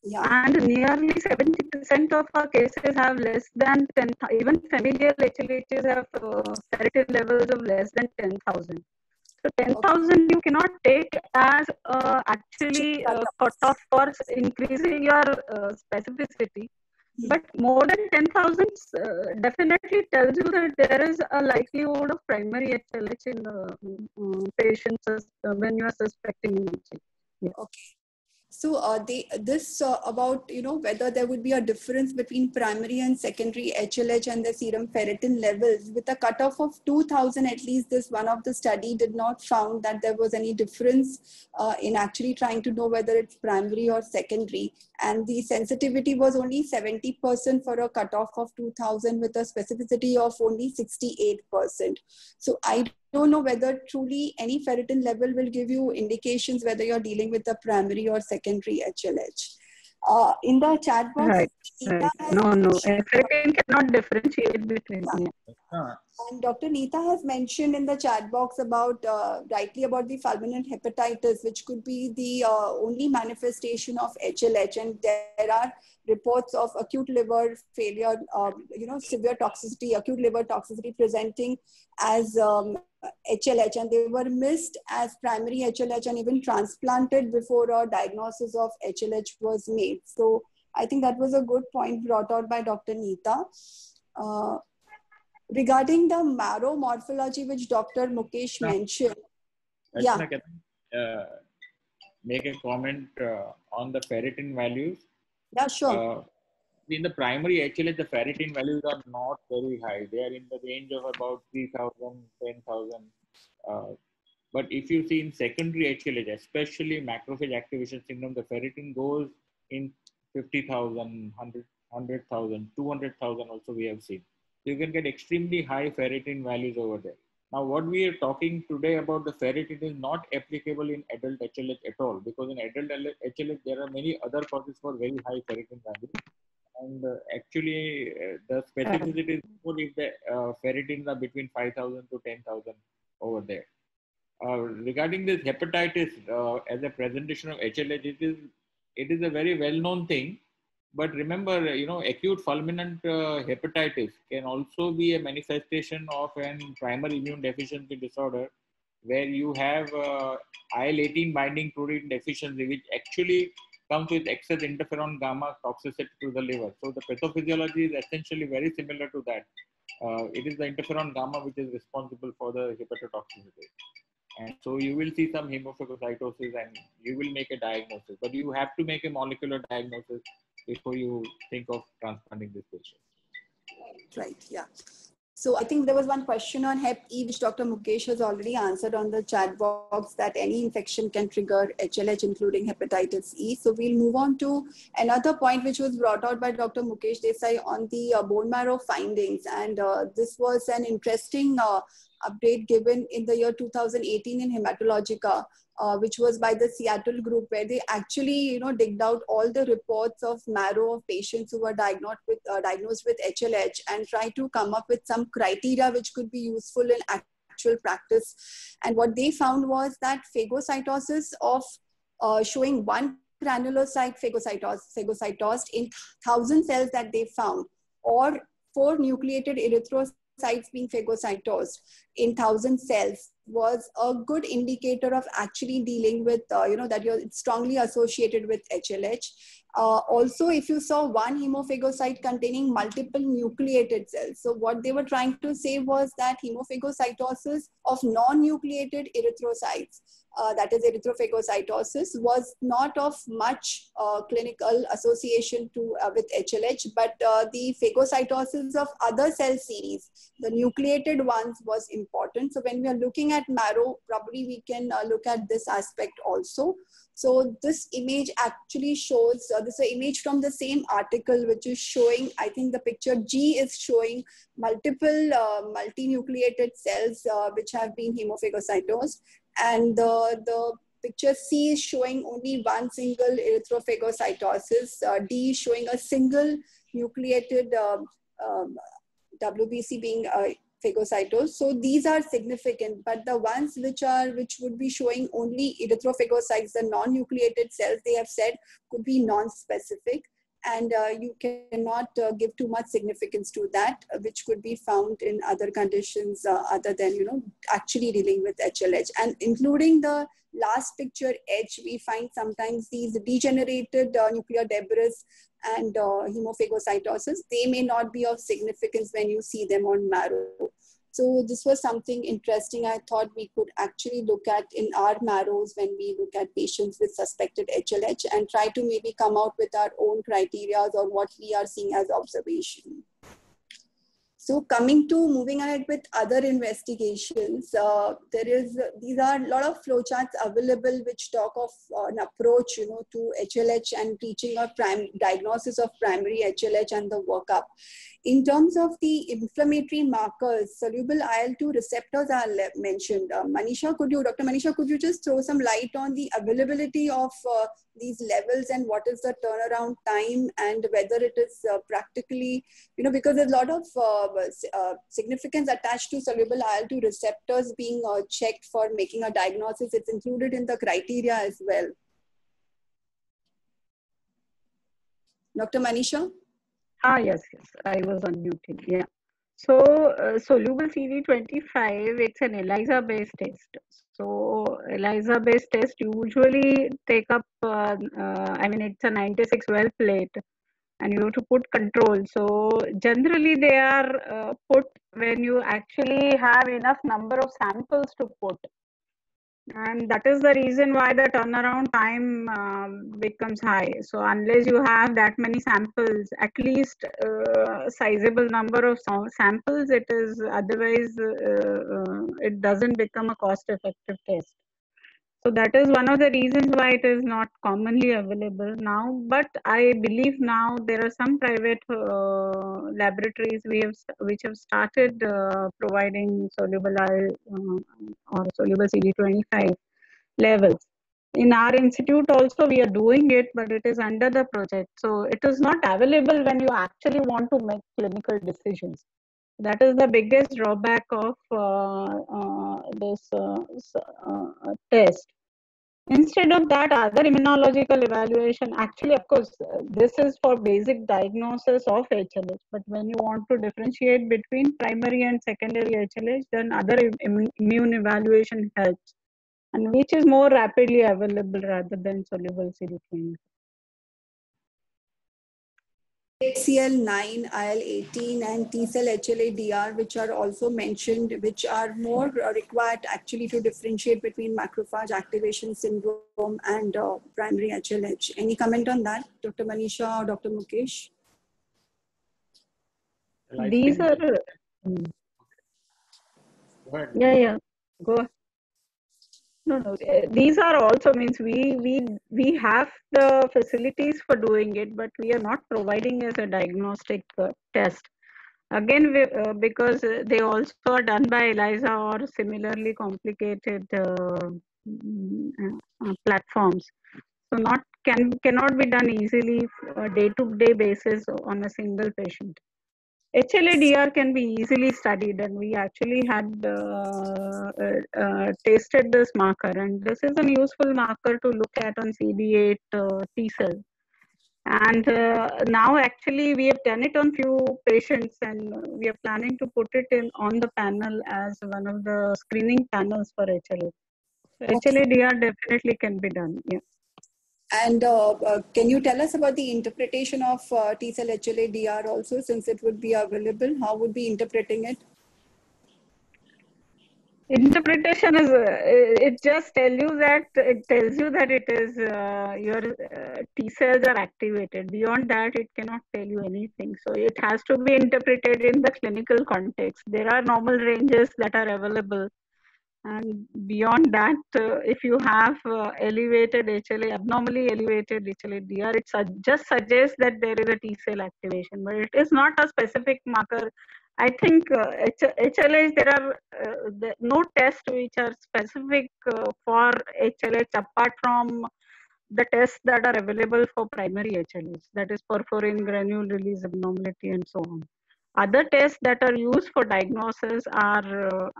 Yeah. And nearly 70% of our cases have less than 10, even familial HLHs have ferritin levels of less than 10,000. So 10,000 you cannot take as actually cutoff for increasing your specificity. But more than 10,000 definitely tells you that there is a likelihood of primary HLH in the patients when you are suspecting imaging. Yeah. Okay. So about whether there would be a difference between primary and secondary HLH and the serum ferritin levels with a cutoff of 2,000 at least. This one of the study did not found that there was any difference in actually trying to know whether it's primary or secondary, and the sensitivity was only 70% for a cutoff of 2,000 with a specificity of only 68%. So I don't know whether truly any ferritin level will give you indications whether you're dealing with a primary or secondary HLH. In the chat box, right. No, ferritin cannot differentiate between. And Dr. Neeta has mentioned in the chat box about rightly about the fulminant hepatitis, which could be the only manifestation of HLH, and there are reports of acute liver failure, severe toxicity, acute liver toxicity presenting as HLH, and they were missed as primary HLH and even transplanted before a diagnosis of HLH was made. So I think that was a good point brought out by Dr. Neeta. Regarding the marrow morphology, which Dr. Mukesh mentioned. Yeah. Can I make a comment on the ferritin values? Yeah, sure. In the primary HLH, the ferritin values are not very high. They are in the range of about 3,000, 10,000. But if you see in secondary HLH, especially macrophage activation syndrome, the ferritin goes in 50,000, 100,000, 200,000 also we have seen. You can get extremely high ferritin values over there. Now, what we are talking today about the ferritin is not applicable in adult HLH at all, because in adult HLH, there are many other causes for very high ferritin values. And actually, the specificity is more if the ferritins are between 5,000 to 10,000 over there. Regarding this hepatitis as a presentation of HLH, it is a very well-known thing. But remember, acute fulminant hepatitis can also be a manifestation of an primary immune deficiency disorder, where you have IL-18 binding protein deficiency, which actually comes with excess interferon gamma toxicity to the liver. So the pathophysiology is essentially very similar to that. It is the interferon gamma which is responsible for the hepatotoxicity. And so you will see some hemophagocytosis and you will make a diagnosis, but you have to make a molecular diagnosis before you think of transplanting this patient. Right, yeah. So I think there was one question on Hep E, which Dr. Mukesh has already answered on the chat box, that any infection can trigger HLH, including hepatitis E. So we'll move on to another point which was brought out by Dr. Mukesh Desai on the bone marrow findings. And this was an interesting update given in the year 2018 in Hematologica, which was by the Seattle group, where they actually, digged out all the reports of marrow of patients who were diagnosed with HLH and tried to come up with some criteria which could be useful in actual practice. And what they found was that phagocytosis of showing one granulocyte phagocytosed in 1,000 cells that they found, or 4 nucleated erythrocytes being phagocytosed in 1,000 cells, was a good indicator of actually dealing with, that it's strongly associated with HLH. Also, if you saw one hemophagocyte containing multiple nucleated cells, so what they were trying to say was that hemophagocytosis of non-nucleated erythrocytes, that is erythrophagocytosis, was not of much clinical association with HLH, but the phagocytosis of other cell series, the nucleated ones, was important. So when we are looking at marrow, probably we can look at this aspect also. So this image actually shows, this is an image from the same article, which is showing, I think the picture G is showing multiple multinucleated cells which have been hemophagocytosed. And the picture C is showing only one single erythrophagocytosis. D is showing a single nucleated WBC being phagocytosed. So these are significant, but the ones which would be showing only erythrophagocytes, the non-nucleated cells, they have said could be non-specific, and you cannot give too much significance to that, which could be found in other conditions other than actually dealing with HLH. And including the last picture H, we find sometimes these degenerated nuclear debris and hemophagocytosis, they may not be of significance when you see them on marrow. So this was something interesting I thought we could actually look at in our marrows when we look at patients with suspected HLH, and try to maybe come out with our own criteria or what we are seeing as observation. So moving ahead with other investigations, these are a lot of flowcharts available which talk of an approach, to HLH and teaching a diagnosis of primary HLH and the workup. In terms of the inflammatory markers, soluble IL-2 receptors are mentioned. Dr. Manisha, could you just throw some light on the availability of these levels and what is the turnaround time, and whether it is practically, because there's a lot of significance attached to soluble IL-2 receptors being checked for making a diagnosis. It's included in the criteria as well. Dr. Manisha? Yes, I was unmuted. Yeah. So soluble CD25, it's an ELISA-based test. So ELISA-based test usually take up, it's a 96 well plate, and you have to put control. So generally they are put when you actually have enough number of samples to put. And that is the reason why the turnaround time becomes high. So unless you have that many samples, at least sizable number of samples, it is otherwise it doesn't become a cost-effective test. So that is one of the reasons why it is not commonly available now. But I believe now there are some private laboratories which have started providing soluble or soluble CD25 levels. in our institute also we are doing it, but it is under the project. So it is not available when you actually want to make clinical decisions. That is the biggest drawback of this test. Instead of that, other immunological evaluation, actually, of course, this is for basic diagnosis of HLH. But when you want to differentiate between primary and secondary HLH, then other immune evaluation helps, and which is more rapidly available rather than soluble CD3. CL9, IL-18 and T-cell HLA-DR, which are also mentioned, which are more required actually to differentiate between macrophage activation syndrome and primary HLH. Any comment on that, Dr. Manisha or Dr. Mukesh? Well, These are... Go ahead. Yeah. Go ahead. No. These are also means we have the facilities for doing it, but we are not providing as a diagnostic test. Again, because they also are done by ELISA or similarly complicated platforms. So cannot be done easily day-to-day basis on a single patient. HLA-DR can be easily studied, and we actually had tested this marker, and this is a useful marker to look at on CD8 T cell. And now actually we have done it on few patients, and we are planning to put it in on the panel as one of the screening panels for HLA. So HLA-DR definitely can be done. Yeah. And can you tell us about the interpretation of T-cell HLA-DR also, since it would be available? How would be interpreting it? Interpretation is it just tells you that it is your T cells are activated. Beyond that, it cannot tell you anything. So it has to be interpreted in the clinical context. There are normal ranges that are available, and beyond that, if you have elevated HLA, abnormally elevated HLA-DR, it just suggests that there is a T cell activation, but it is not a specific marker. I think HLH, there are no tests which are specific for HLH apart from the tests that are available for primary HLH, that is perforin, granule release abnormality, and so on. Other tests that are used for diagnosis are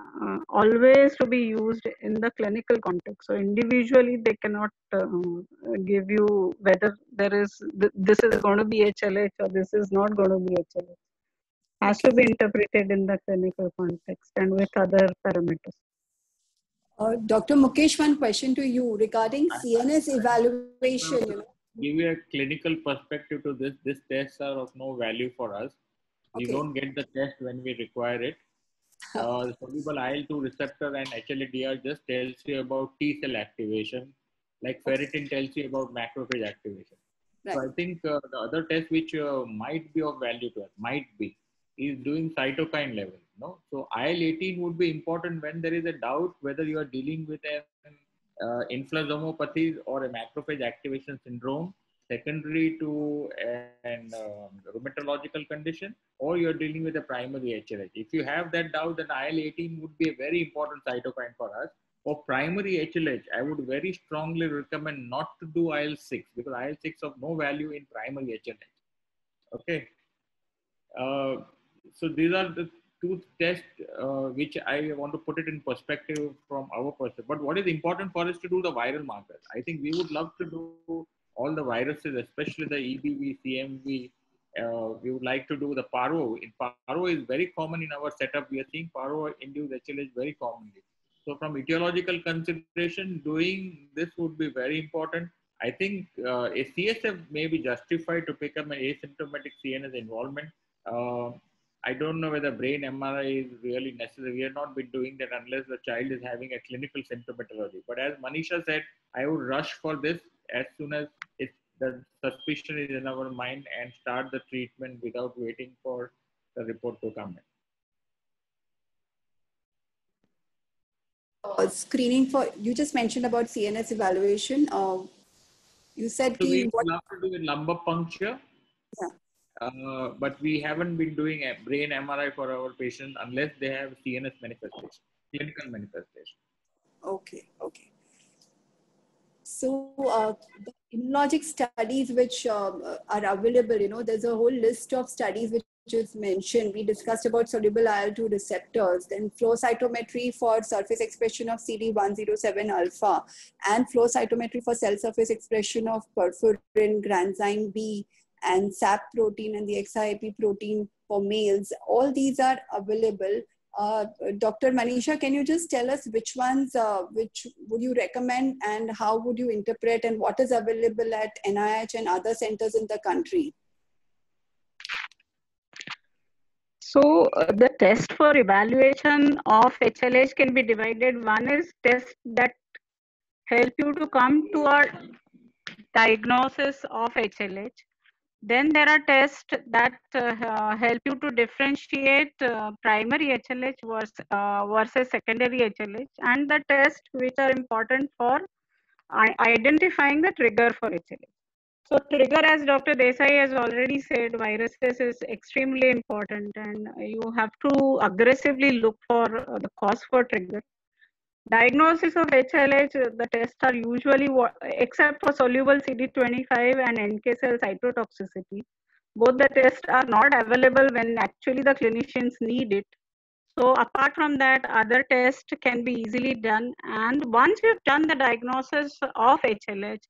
always to be used in the clinical context. So individually, they cannot give you whether this is going to be HLH or this is not going to be HLH. Has to be interpreted in the clinical context and with other parameters. Dr. Mukesh, one question to you regarding CNS evaluation. Give you a clinical perspective to this. These tests are of no value for us. We don't get the test when we require it. Soluble IL-2 receptor and HLA-DR just tells you about T cell activation, like ferritin tells you about macrophage activation. Right. So I think the other test which might be of value to us, is doing cytokine level. No? So IL-18 would be important when there is a doubt whether you are dealing with an inflammopathy or a macrophage activation syndrome secondary to an rheumatological condition, or you're dealing with a primary HLH. If you have that doubt, then IL-18 would be a very important cytokine for us. For primary HLH, I would very strongly recommend not to do IL-6 because IL-6 is of no value in primary HLH. Okay. So these are the two tests which I want to put it in perspective from our perspective. But what is important for us to do the viral markers? I think we would love to do all the viruses, especially the EBV, CMV. We would like to do the PARO. PARO is very common in our setup. We are seeing PARO-induced HLH very commonly. So from etiological consideration, doing this would be very important. I think a CSF may be justified to pick up an asymptomatic CNS involvement. I don't know whether brain MRI is really necessary. We have not been doing that unless the child is having a clinical symptomatology. But as Manisha said, I would rush for this as soon as the suspicion is in our mind and start the treatment without waiting for the report to come in. Screening for, you just mentioned about CNS evaluation. You said so we would love to do a lumbar puncture. Yeah. But we haven't been doing a brain MRI for our patients unless they have CNS manifestation, clinical manifestation. Okay. So the immunologic studies which are available, there's a whole list of studies which is mentioned. We discussed about soluble IL-2 receptors, then flow cytometry for surface expression of CD107 alpha, and flow cytometry for cell surface expression of perforin, granzyme B, and SAP protein and the XIAP protein for males. All these are available. Dr. Manisha, can you just tell us which ones, which would you recommend, and how would you interpret, and what is available at NIH and other centers in the country? So the test for evaluation of HLH can be divided. One is tests that help you to come to a diagnosis of HLH. Then there are tests that help you to differentiate primary HLH versus secondary HLH, and the tests which are important for identifying the trigger for HLH. So trigger, as Dr. Desai has already said, viruses is extremely important, and you have to aggressively look for the cause for trigger. Diagnosis of HLH, the tests are usually, except for soluble CD25 and NK cell cytotoxicity, both the tests are not available when actually the clinicians need it. So apart from that, other tests can be easily done. And once you've done the diagnosis of HLH,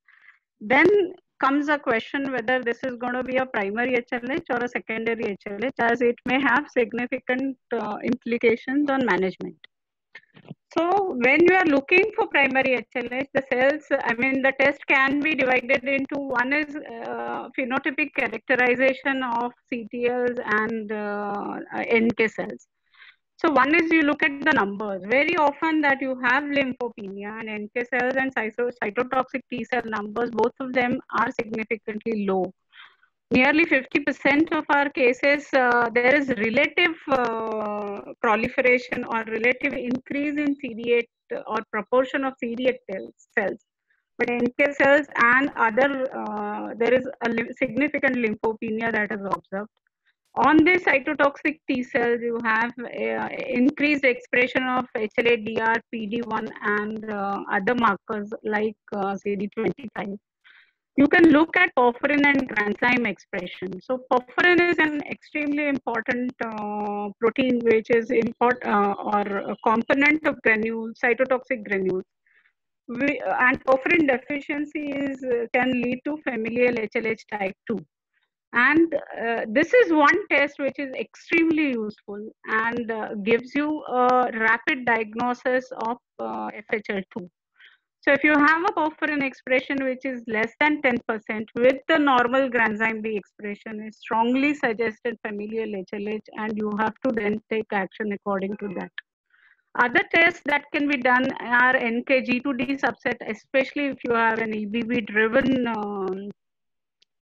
then comes a question whether this is going to be a primary HLH or a secondary HLH, as it may have significant implications on management. So when you are looking for primary HLH, the cells, the test can be divided into, one is phenotypic characterization of CTLs and NK cells. So one is you look at the numbers. Very often that you have lymphopenia and NK cells and cytotoxic T cell numbers, both of them are significantly low. Nearly 50% of our cases, there is relative proliferation or relative increase in CD8 or proportion of CD8 cells. But NK cells and other, there is a significant lymphopenia that is observed. On this cytotoxic T cells, you have increased expression of HLA-DR, PD-1, and other markers like CD25. You can look at porphyrin and granzyme expression. So porphyrin is an extremely important protein which is or a component of granules, cytotoxic granules. And porphyrin deficiency can lead to familial HLH type 2. And this is one test which is extremely useful and gives you a rapid diagnosis of FHL2. So if you have a porphyrin expression which is less than 10% with the normal granzyme B expression, is strongly suggested familial HLH, and you have to then take action according to that. Other tests that can be done are NKG2D subset, especially if you have an EBV driven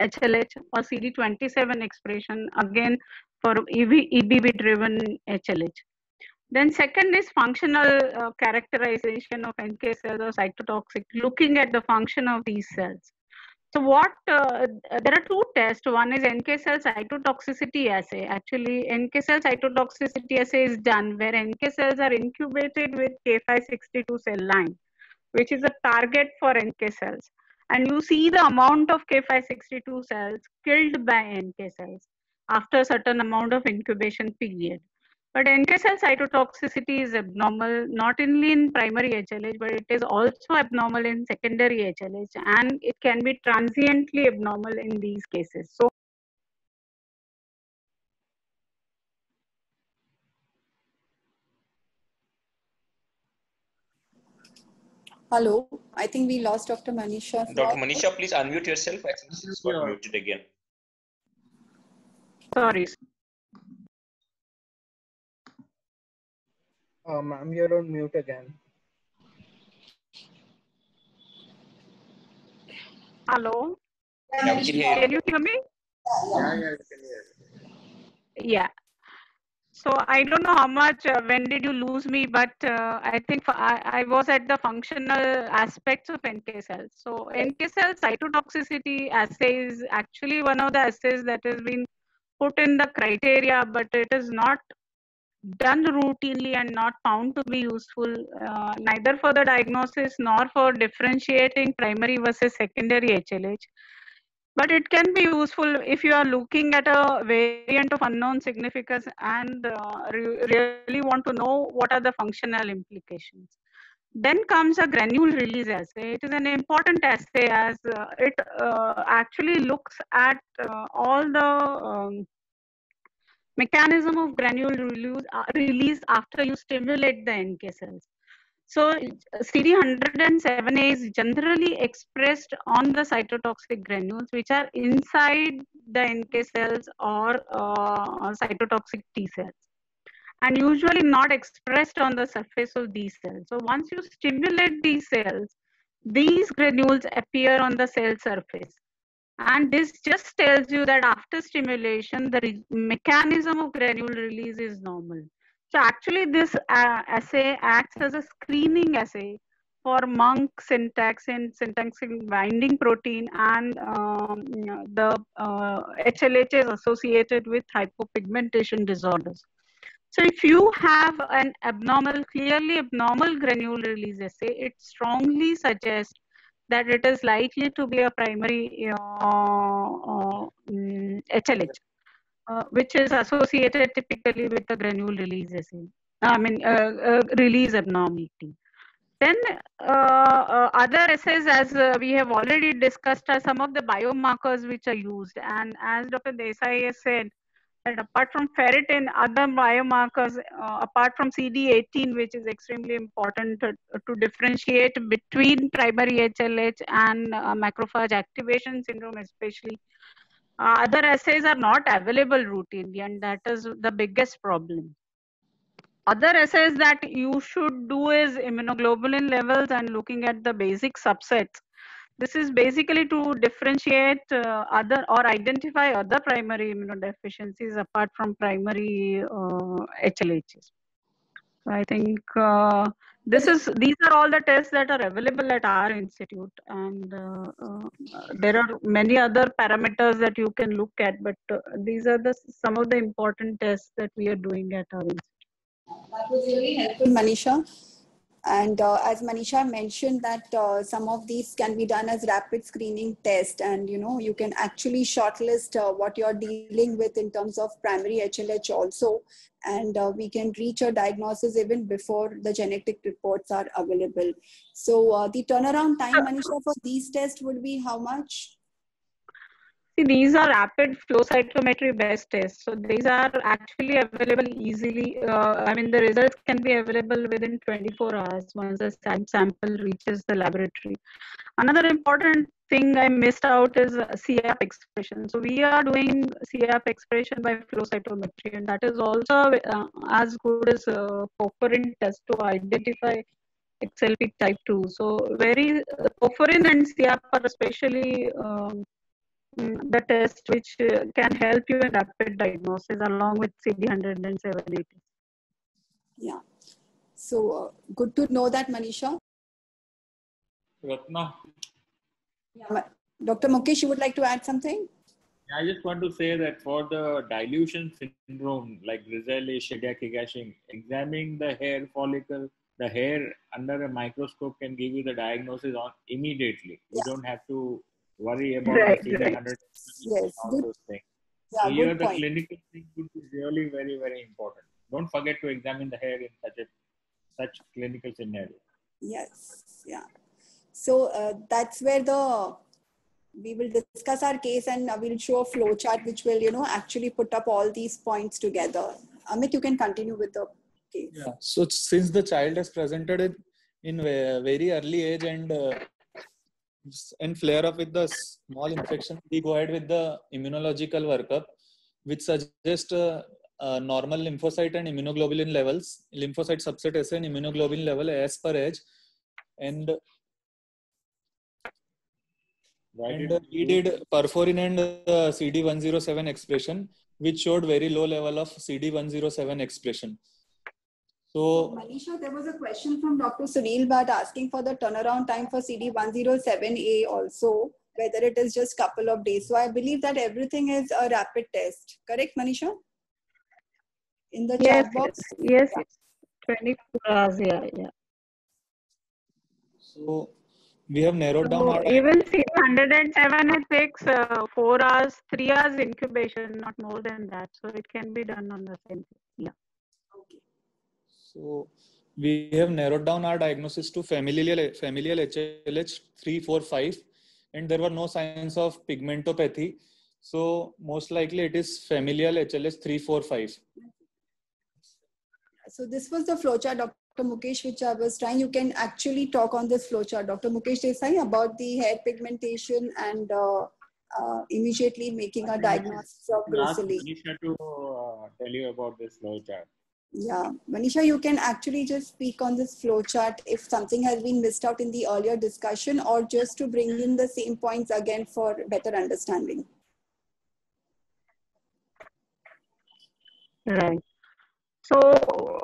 HLH or CD27 expression, again for EBV driven HLH. Then second is functional characterization of NK cells or cytotoxic, looking at the function of these cells. So there are two tests. One is NK cell cytotoxicity assay. Actually, NK cell cytotoxicity assay is done where NK cells are incubated with K562 cell line, which is a target for NK cells. And you see the amount of K562 cells killed by NK cells after a certain amount of incubation period. But NK cell cytotoxicity is abnormal not only in primary HLH, but it is also abnormal in secondary HLH, and it can be transiently abnormal in these cases. So hello, I think we lost Dr. Manisha. Dr. Manisha, please unmute yourself. I think she's got muted again. Sorry. Ma'am, you're on mute again. Hello. Yeah, we can hear you. Can you hear me? Yeah, you can hear. Yeah. So I don't know how much, when did you lose me, but I think I was at the functional aspects of NK cells. So NK cell cytotoxicity assay is actually one of the assays that has been put in the criteria, but it is not done routinely and not found to be useful, neither for the diagnosis nor for differentiating primary versus secondary HLH. But it can be useful if you are looking at a variant of unknown significance and really want to know what are the functional implications. Then comes a granule release assay. It is an important assay as it actually looks at all the mechanism of granule release after you stimulate the NK cells. So CD107A is generally expressed on the cytotoxic granules which are inside the NK cells or cytotoxic T cells, and usually not expressed on the surface of these cells. So once you stimulate these cells, these granules appear on the cell surface. And this just tells you that after stimulation, the mechanism of granule release is normal. So actually this assay acts as a screening assay for MUNC syntaxin binding protein and the HLHs associated with hypopigmentation disorders. So if you have an clearly abnormal granule release assay, it strongly suggests that it is likely to be a primary HLH, which is associated typically with the granule release assay. Release abnormality. Then other assays, as we have already discussed, are some of the biomarkers which are used. And as Dr. Desai has said, that apart from ferritin, other biomarkers, apart from CD18, which is extremely important to differentiate between primary HLH and macrophage activation syndrome especially, other assays are not available routinely, and that is the biggest problem. Other assays that you should do is immunoglobulin levels and looking at the basic subsets. This is basically to differentiate other or identify other primary immunodeficiencies apart from primary HLHs. I think these are all the tests that are available at our institute, and there are many other parameters that you can look at, but these are some of the important tests that we are doing at our institute. That was really helpful, Manisha. And as Manisha mentioned that some of these can be done as rapid screening test, and you can actually shortlist what you're dealing with in terms of primary HLH also, and we can reach a diagnosis even before the genetic reports are available. So the turnaround time, Manisha, for these tests would be how much? See, these are rapid flow cytometry based tests. So these are actually available easily. The results can be available within 24 hours once the sample reaches the laboratory. Another important thing I missed out is CAP expression. So we are doing CAP expression by flow cytometry, and that is also as good as porphyrin test to identify XLP type 2. So porphyrin and CAP are especially the test which can help you in rapid diagnosis along with CD107A. Yeah. So good to know that, Manisha. Ratna. Yeah. Dr. Mukesh, you would like to add something? I just want to say that for the dilution syndrome like Griselle, Shediac, Higashing, examining the hair follicle, the hair under a microscope can give you the diagnosis on immediately. You don't have to worry about the CD100 yes, all those things. Yeah, so here the point. clinical thing would be really very, very important. Don't forget to examine the hair in such clinical scenario. Yes, yeah. So that's where we will discuss our case, and we'll show a flow chart which will, actually put up all these points together. Amit, you can continue with the case. Yeah. So since the child has presented in very early age and flare up with the small infection, we go ahead with the immunological workup, which suggests normal lymphocyte and immunoglobulin levels, lymphocyte subset assay and immunoglobulin level as per age. And we did perforin and CD107 expression, which showed very low level of CD107 expression. So Manisha, there was a question from Dr. Sunil Bhatt asking for the turnaround time for CD107A also, whether it is just couple of days. So I believe that everything is a rapid test. Correct, Manisha? in the Yes, chat box? yes, yes. 24 hours, yeah. So we have narrowed down So our even C107, it takes 4 hours, 3 hours incubation, not more than that. So it can be done on the same day. Yeah. So we have narrowed down our diagnosis to familial HLH 3, 4, 5, and there were no signs of pigmentopathy. So most likely it is familial HLH 3, 4, 5. So this was the flowchart, Dr. Mukesh, which I was trying. You can actually talk on this flowchart, Dr. Mukesh Desai, about the hair pigmentation and immediately making a diagnosis of Ask Grisely. Manisha to tell you about this flow chart. Yeah, Manisha, you can actually just speak on this flowchart if something has been missed out in the earlier discussion, or just to bring in the same points again for better understanding. Right. So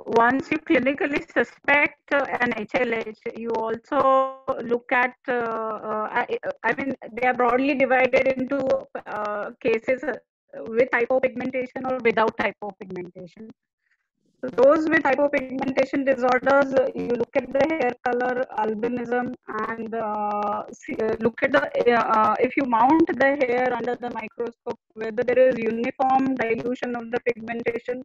once you clinically suspect an HLH, you also look at, I mean, they are broadly divided into cases with hypopigmentation or without hypopigmentation. So those with hypopigmentation disorders, you look at the hair color, albinism, and look at the, if you mount the hair under the microscope, whether there is uniform dilution of the pigmentation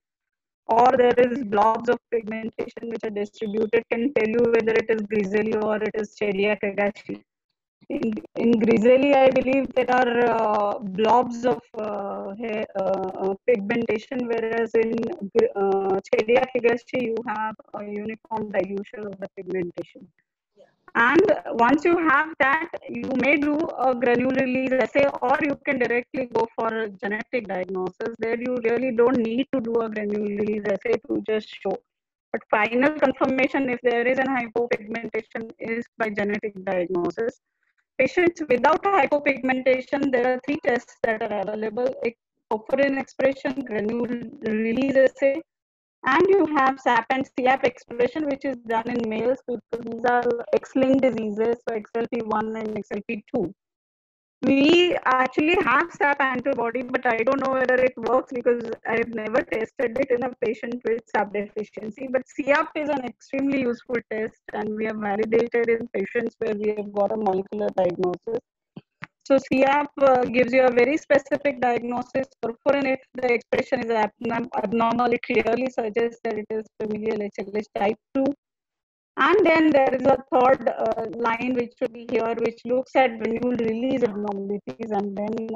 or there is blobs of pigmentation which are distributed, can tell you whether it is Grisely or it is Chediac Agachi. In Grisely, I believe there are blobs of pigmentation, whereas in Chediac Agachi, you have a uniform dilution of the pigmentation. And once you have that, you may do a granule release assay, or you can directly go for genetic diagnosis. There you really don't need to do a granule release assay to just show. But final confirmation if there is an hypopigmentation is by genetic diagnosis. Patients without hypopigmentation, there are 3 tests that are available: porphyrin expression, granule release assay, and you have SAP and CAP expression, which is done in males because these are X-linked diseases, so XLP1 and XLP2. We actually have SAP antibody, but I don't know whether it works because I've never tested it in a patient with SAP deficiency. But CAP is an extremely useful test, and we have validated in patients where we have got a molecular diagnosis. So CAP gives you a very specific diagnosis. Porphyrin, if the expression is abnormal, it clearly suggests that it is familial HLH type 2. And then there is a third line which should be here, which looks at granule release abnormalities, and then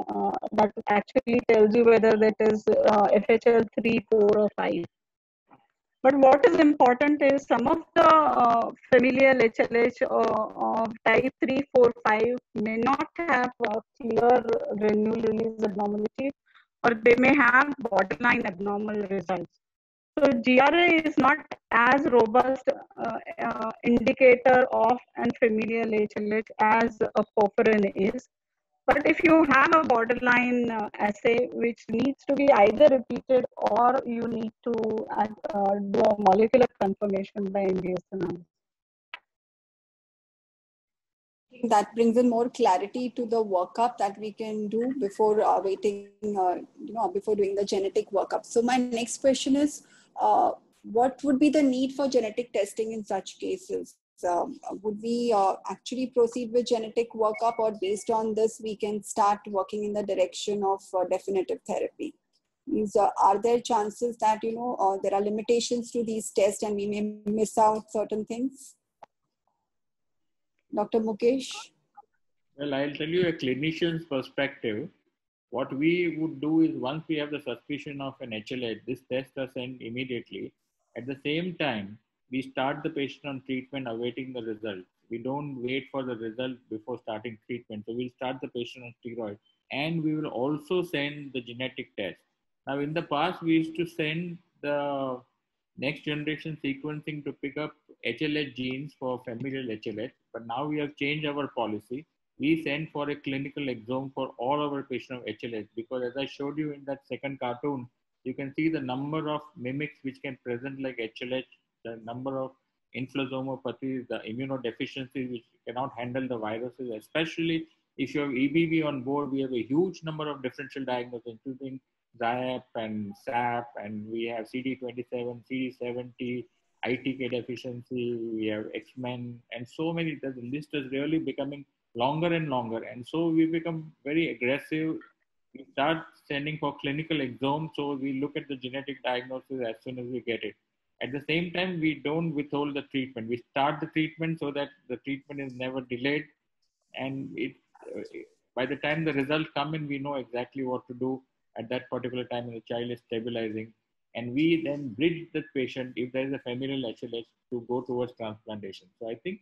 that actually tells you whether that is FHL 3, 4, or 5. But what is important is some of the familial HLH of type 3, 4, 5 may not have a clear granule release abnormality, or they may have borderline abnormal results. So GRA is not as robust indicator of an familial HLH as a porphyrin is. But if you have a borderline assay which needs to be either repeated or you need to do a molecular confirmation by NGS analysis. That brings in more clarity to the workup that we can do before before doing the genetic workup. So my next question is, what would be the need for genetic testing in such cases? Would we actually proceed with genetic workup, or based on this, we can start working in the direction of definitive therapy? Are there chances that, there are limitations to these tests and we may miss out certain things? Dr. Mukesh? Well, I'll tell you a clinician's perspective. What we would do is, once we have the suspicion of an HLH, this test is sent immediately. At the same time, we start the patient on treatment awaiting the result. We don't wait for the result before starting treatment. So we'll start the patient on steroid, and we will also send the genetic test. Now, in the past, we used to send the next generation sequencing to pick up HLH genes for familial HLH, but now we have changed our policy. We send for a clinical exome for all our patients of HLH, because as I showed you in that second cartoon, you can see the number of mimics which can present like HLH, the number of inflazomopathies, the immunodeficiencies which cannot handle the viruses, especially if you have EBV on board. We have a huge number of differential diagnoses, including ZAP and SAP, and we have CD27, CD70, ITK deficiency, we have X-Men, and so many. The list is really becoming longer and longer. And so we become very aggressive. We start sending for clinical exome. So we look at the genetic diagnosis as soon as we get it. At the same time, we don't withhold the treatment. We start the treatment so that the treatment is never delayed. And by the time the results come in, we know exactly what to do at that particular time when the child is stabilizing. And we then bridge the patient, if there is a familial HLH, to go towards transplantation. So I think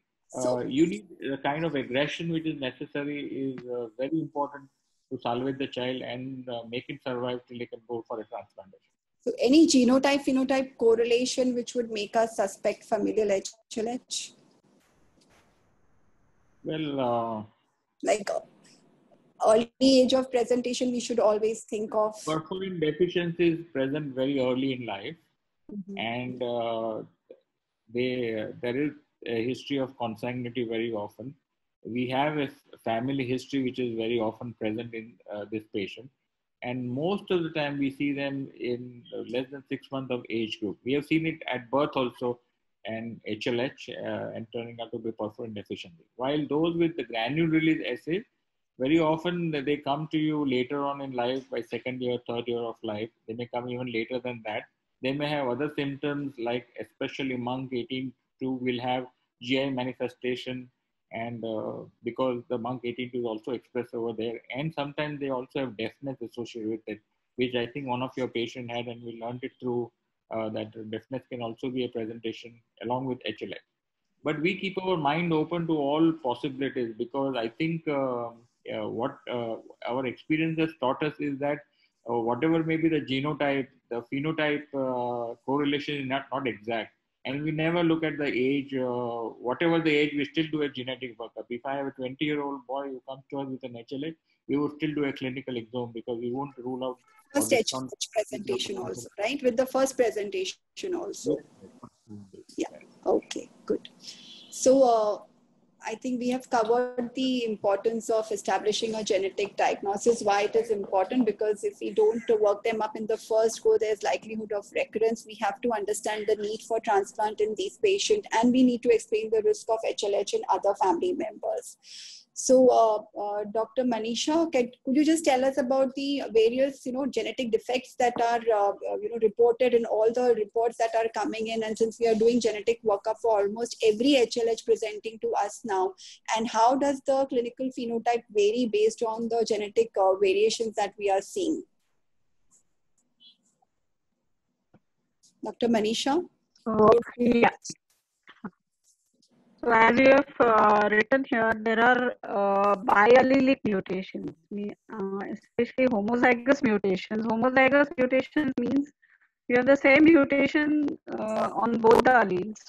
you need the kind of aggression which is necessary is very important to salvage the child and make it survive till they can go for a transplantation. So any genotype-phenotype correlation which would make us suspect familial HLH? Well, like early age of presentation, we should always think of. Perforin deficiency is present very early in life, and there is a history of consanguinity very often. We have a family history which is very often present in this patient, and most of the time we see them in less than 6 months of age group. We have seen it at birth also, and HLH and turning out to be perforin deficiency. While those with the granule release assay, very often they come to you later on in life, by second year, third year of life. They may come even later than that. They may have other symptoms, like especially monk 18-2 will have GI manifestation, and because the monk 18-2 is also expressed over there, and sometimes they also have deafness associated with it, which I think one of your patients had, and we learned it through that deafness can also be a presentation along with HLH. But we keep our mind open to all possibilities, because I think what our experience has taught us is that whatever may be the genotype, the phenotype correlation is not exact. And we never look at the age, whatever the age, we still do a genetic workup. If I have a 20-year-old boy who comes to us with an HLH, we would still do a clinical exome, because we won't rule out. First HLH presentation also, right? With the first presentation also. Yes. Yeah, okay, good. So I think we have covered the importance of establishing a genetic diagnosis, why it is important, because if we don't work them up in the first go, there's likelihood of recurrence. We have to understand the need for transplant in these patients, and we need to explain the risk of HLH in other family members. So Dr. Manisha, could you just tell us about the various, genetic defects that are, reported in all the reports that are coming in? And since we are doing genetic workup for almost every HLH presenting to us now, and how does the clinical phenotype vary based on the genetic variations that we are seeing? Dr. Manisha? Yeah. So as you have written here, there are biallelic mutations, especially homozygous mutations. Homozygous mutations means you have the same mutation on both the alleles.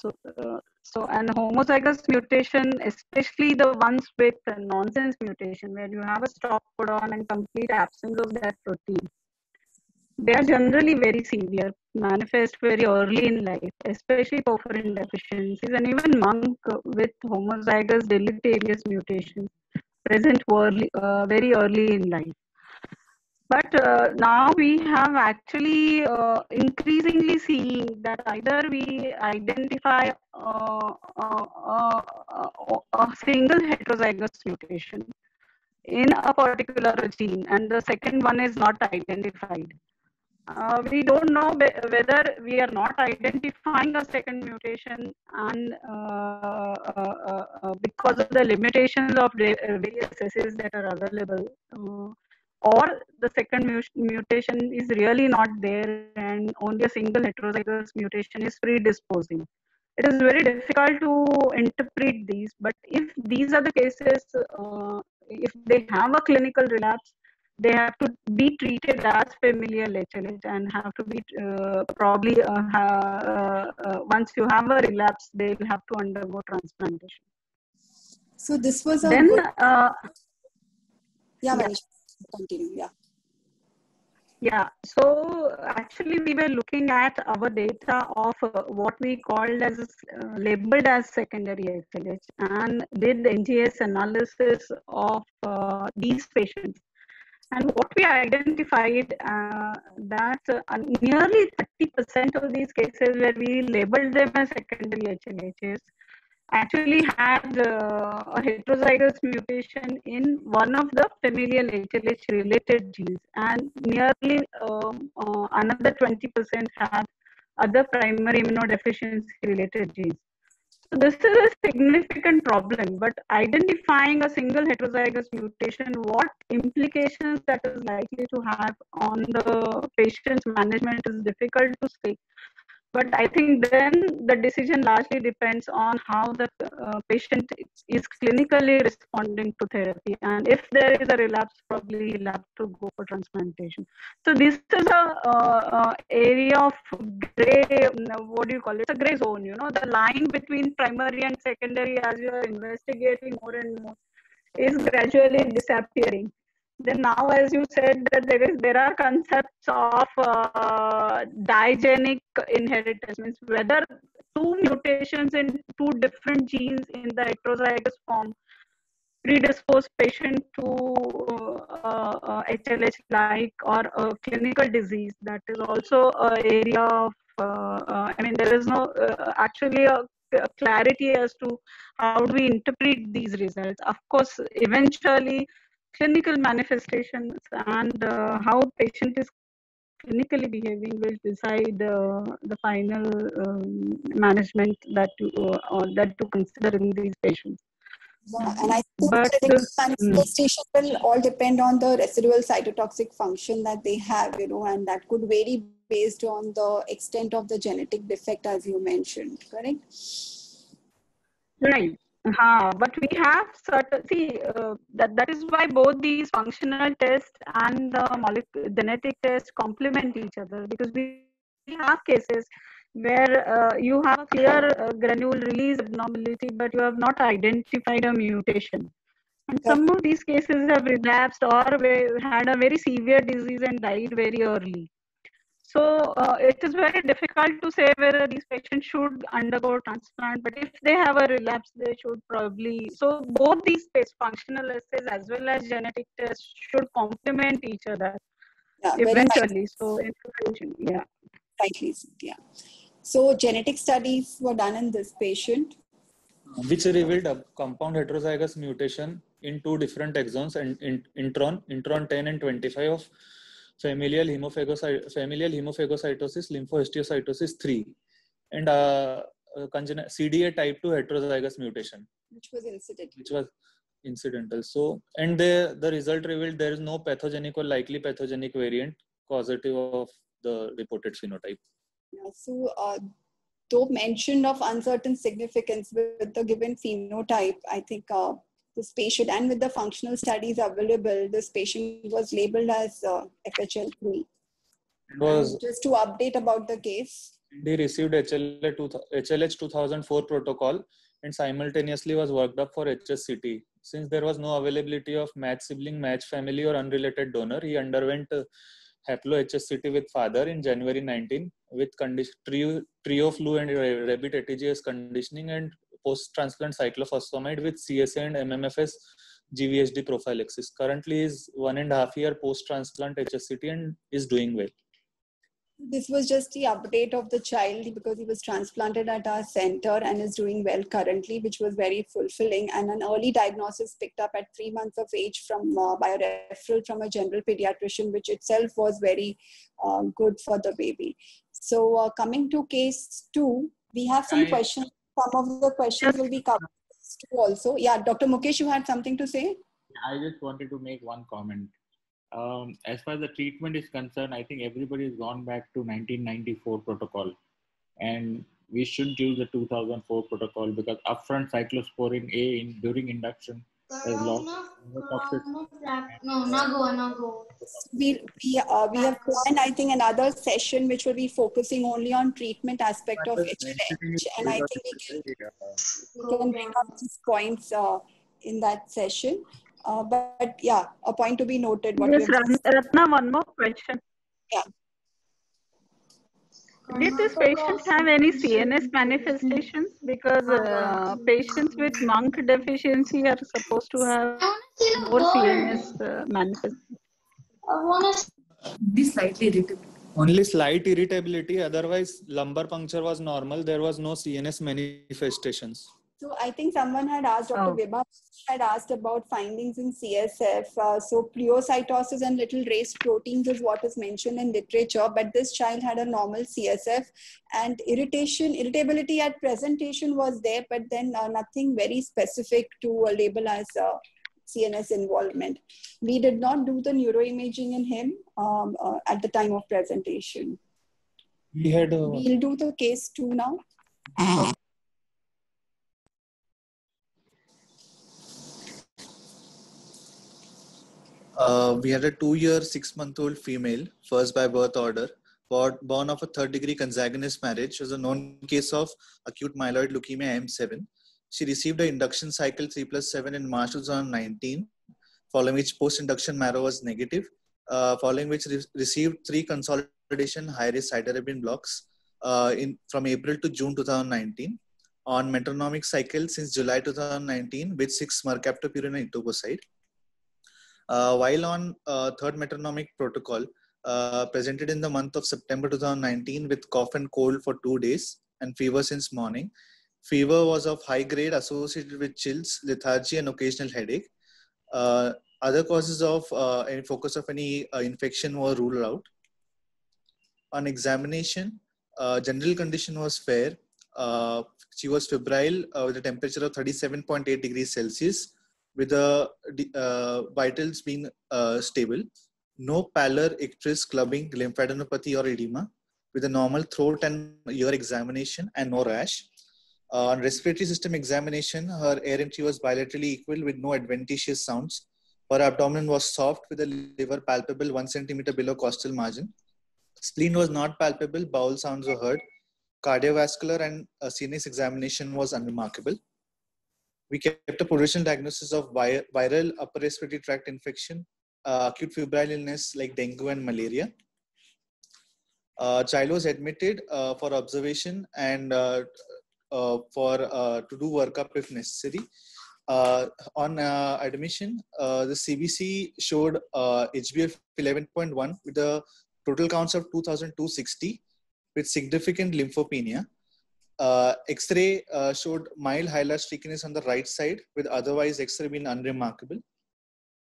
And homozygous mutation, especially the ones with nonsense mutation, where you have a stop codon and complete absence of that protein, they are generally very severe, manifest very early in life, especially porphyrin deficiencies, and even monk with homozygous deleterious mutations present very early in life. But now we have actually increasingly seen that either we identify a single heterozygous mutation in a particular gene, and the second one is not identified. We don't know whether we are not identifying a second mutation, and because of the limitations of various assays that are available, or the second mutation is really not there and only a single heterozygous mutation is predisposing. It is very difficult to interpret these, but if these are the cases, if they have a clinical relapse, they have to be treated as familial HLH and have to be probably once you have a relapse, they will have to undergo transplantation. So this was a then good... yeah, Manisha, continue. Yeah, so actually we were looking at our data of what we called as labeled as secondary HLH, and did NGS analysis of these patients. And what we identified that nearly 30% of these cases where we labeled them as secondary HLHs actually had a heterozygous mutation in one of the familial HLH related genes, and nearly another 20% had other primary immunodeficiency related genes. So this is a significant problem, but identifying a single heterozygous mutation, what implications that is likely to have on the patient's management is difficult to say. But I think then the decision largely depends on how the patient is clinically responding to therapy. And if there is a relapse, probably he'll have to go for transplantation. So this is a area of gray, what do you call it? It's a gray zone, you know, the line between primary and secondary as you are investigating more and more is gradually disappearing. Then now, as you said, that there are concepts of digenic inheritance, means whether two mutations in two different genes in the heterozygous form predispose patient to HLH-like or a clinical disease. That is also an area of, I mean, there is no actually a clarity as to how do we interpret these results. Of course, eventually, clinical manifestations and how patient is clinically behaving will decide the final management that to consider in these patients. Yeah, and I think But the manifestation will all depend on the residual cytotoxic function that they have, you know, and that could vary based on the extent of the genetic defect, as you mentioned, correct? Right. But we have certain, that is why both these functional tests and the genetic tests complement each other, because we have cases where you have a clear granule release abnormality, but you have not identified a mutation. And some of these cases have relapsed or had a very severe disease and died very early. So it is very difficult to say whether these patients should undergo transplant, but if they have a relapse, they should probably. So both these tests, functional assays as well as genetic tests, should complement each other eventually. So in conclusion, yeah. Rightly said, yeah. So genetic studies were done in this patient, which revealed a compound heterozygous mutation in two different exons, intron 10 and 25 of familial hemophagocytosis, lymphohistiocytosis 3, and CDA type 2 heterozygous mutation, which was incidental. So, and the result revealed there is no pathogenic or likely pathogenic variant causative of the reported phenotype. Yeah, so though mention of uncertain significance with the given phenotype, I think this patient, and with the functional studies available, this patient was labeled as FHL3. Just to update about the case. He received HLH 2004 protocol and simultaneously was worked up for HSCT. Since there was no availability of match sibling, match family or unrelated donor, he underwent haplo-HSCT with father in January 19 with trio flu and rabbit ATGS conditioning and post-transplant cyclophosphamide with CSA and MMFS GVHD prophylaxis. Currently, he is 1.5 year post-transplant HSCT and is doing well. This was just the update of the child because he was transplanted at our center and is doing well currently, which was very fulfilling. And an early diagnosis picked up at 3 months of age from by a referral from a general pediatrician, which itself was very good for the baby. So coming to case 2, we have some questions. Some of the questions will be covered also. Yeah, Dr. Mukesh, you had something to say? I just wanted to make one comment. As far as the treatment is concerned, I think everybody has gone back to 1994 protocol, and we shouldn't use the 2004 protocol because upfront cyclosporin A during induction is lost. We have planned, I think, another session which will be focusing only on treatment aspect of HLH, and I think we can bring up these points in that session. But yeah, a point to be noted. Yes, Ratna, one more question. Yeah. Did this patient have any CNS manifestations? Because patients with MUNC deficiency are supposed to have more CNS manifestations. Be slightly irritable. Only slight irritability. Otherwise, lumbar puncture was normal. There was no CNS manifestations. So I think someone had asked, Dr. Vibha had asked about findings in CSF. So pleocytosis and little raised proteins is what is mentioned in literature, but this child had a normal CSF, and irritability at presentation was there, but then nothing very specific to label as CNS involvement. We did not do the neuroimaging in him at the time of presentation. We'll do the case 2 now. We had a 2-year, 6-month-old female, first by birth order, born of a 3rd-degree consanguineous marriage. She was a known case of acute myeloid leukemia M7. She received an induction cycle 3+7 in March 2019, following which post-induction marrow was negative, following which received 3 consolidation high-risk cytarabine blocks from April to June 2019, on metronomic cycle since July 2019 with 6 mercaptopurine and etoposide. While on 3rd metronomic protocol, presented in the month of September 2019 with cough and cold for 2 days and fever since morning. Fever was of high grade associated with chills, lethargy, and occasional headache. Other causes of any focus of any infection were ruled out. On examination, general condition was fair. She was febrile with a temperature of 37.8 degrees Celsius, with the vitals being stable. No pallor, icterus, clubbing, lymphadenopathy or edema, with a normal throat and ear examination and no rash. On respiratory system examination, her air entry was bilaterally equal with no adventitious sounds. Her abdomen was soft with the liver palpable 1 centimeter below costal margin. Spleen was not palpable, bowel sounds were heard. Cardiovascular and CNS examination was unremarkable. We kept a provisional diagnosis of viral upper respiratory tract infection, acute febrile illness like dengue and malaria. Child was admitted for observation and to do workup if necessary. On admission, the CBC showed HbF 11.1 with the total counts of 2,260 with significant lymphopenia. X-ray showed mild hilar streakiness on the right side, with otherwise X-ray being unremarkable.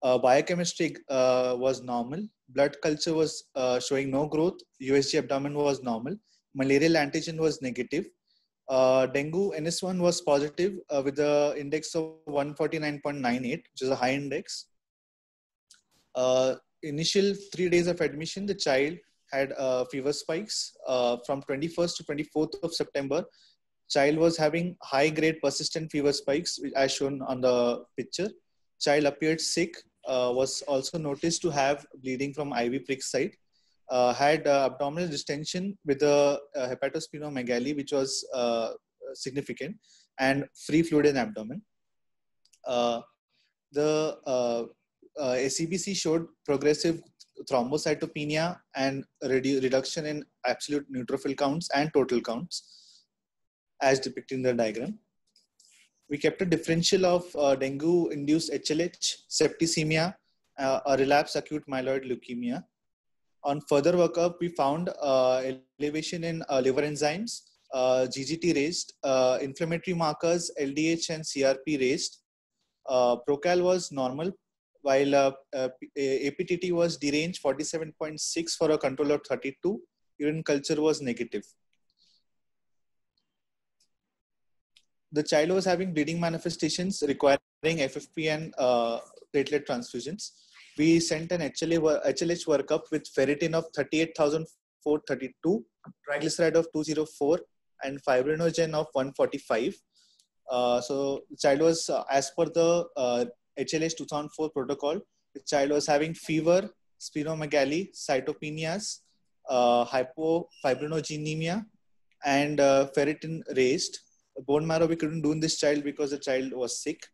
Biochemistry was normal. Blood culture was showing no growth. USG abdomen was normal. Malarial antigen was negative. Dengue NS1 was positive with the index of 149.98, which is a high index. Initial 3 days of admission, the child had fever spikes. From 21st to 24th of September, child was having high grade persistent fever spikes, as shown on the picture. Child appeared sick, was also noticed to have bleeding from IV prick site, had abdominal distension with a hepatosplenomegaly, which was significant, and free fluid in abdomen. The SCBC showed progressive thrombocytopenia and reduction in absolute neutrophil counts and total counts, as depicted in the diagram. We kept a differential of dengue-induced HLH, septicemia, a relapsed acute myeloid leukemia. On further workup, we found elevation in liver enzymes, GGT raised, inflammatory markers, LDH and CRP raised. Procal was normal, while APTT was deranged 47.6 for a control of 32. Urine culture was negative. The child was having bleeding manifestations requiring FFP and platelet transfusions. We sent an HLH workup with ferritin of 38,432, triglyceride of 204, and fibrinogen of 145. So the child was, as per the HLH 2004 protocol, the child was having fever, splenomegaly, cytopenias, hypofibrinogenemia, and ferritin raised. Bone marrow we couldn't do in this child because the child was sick.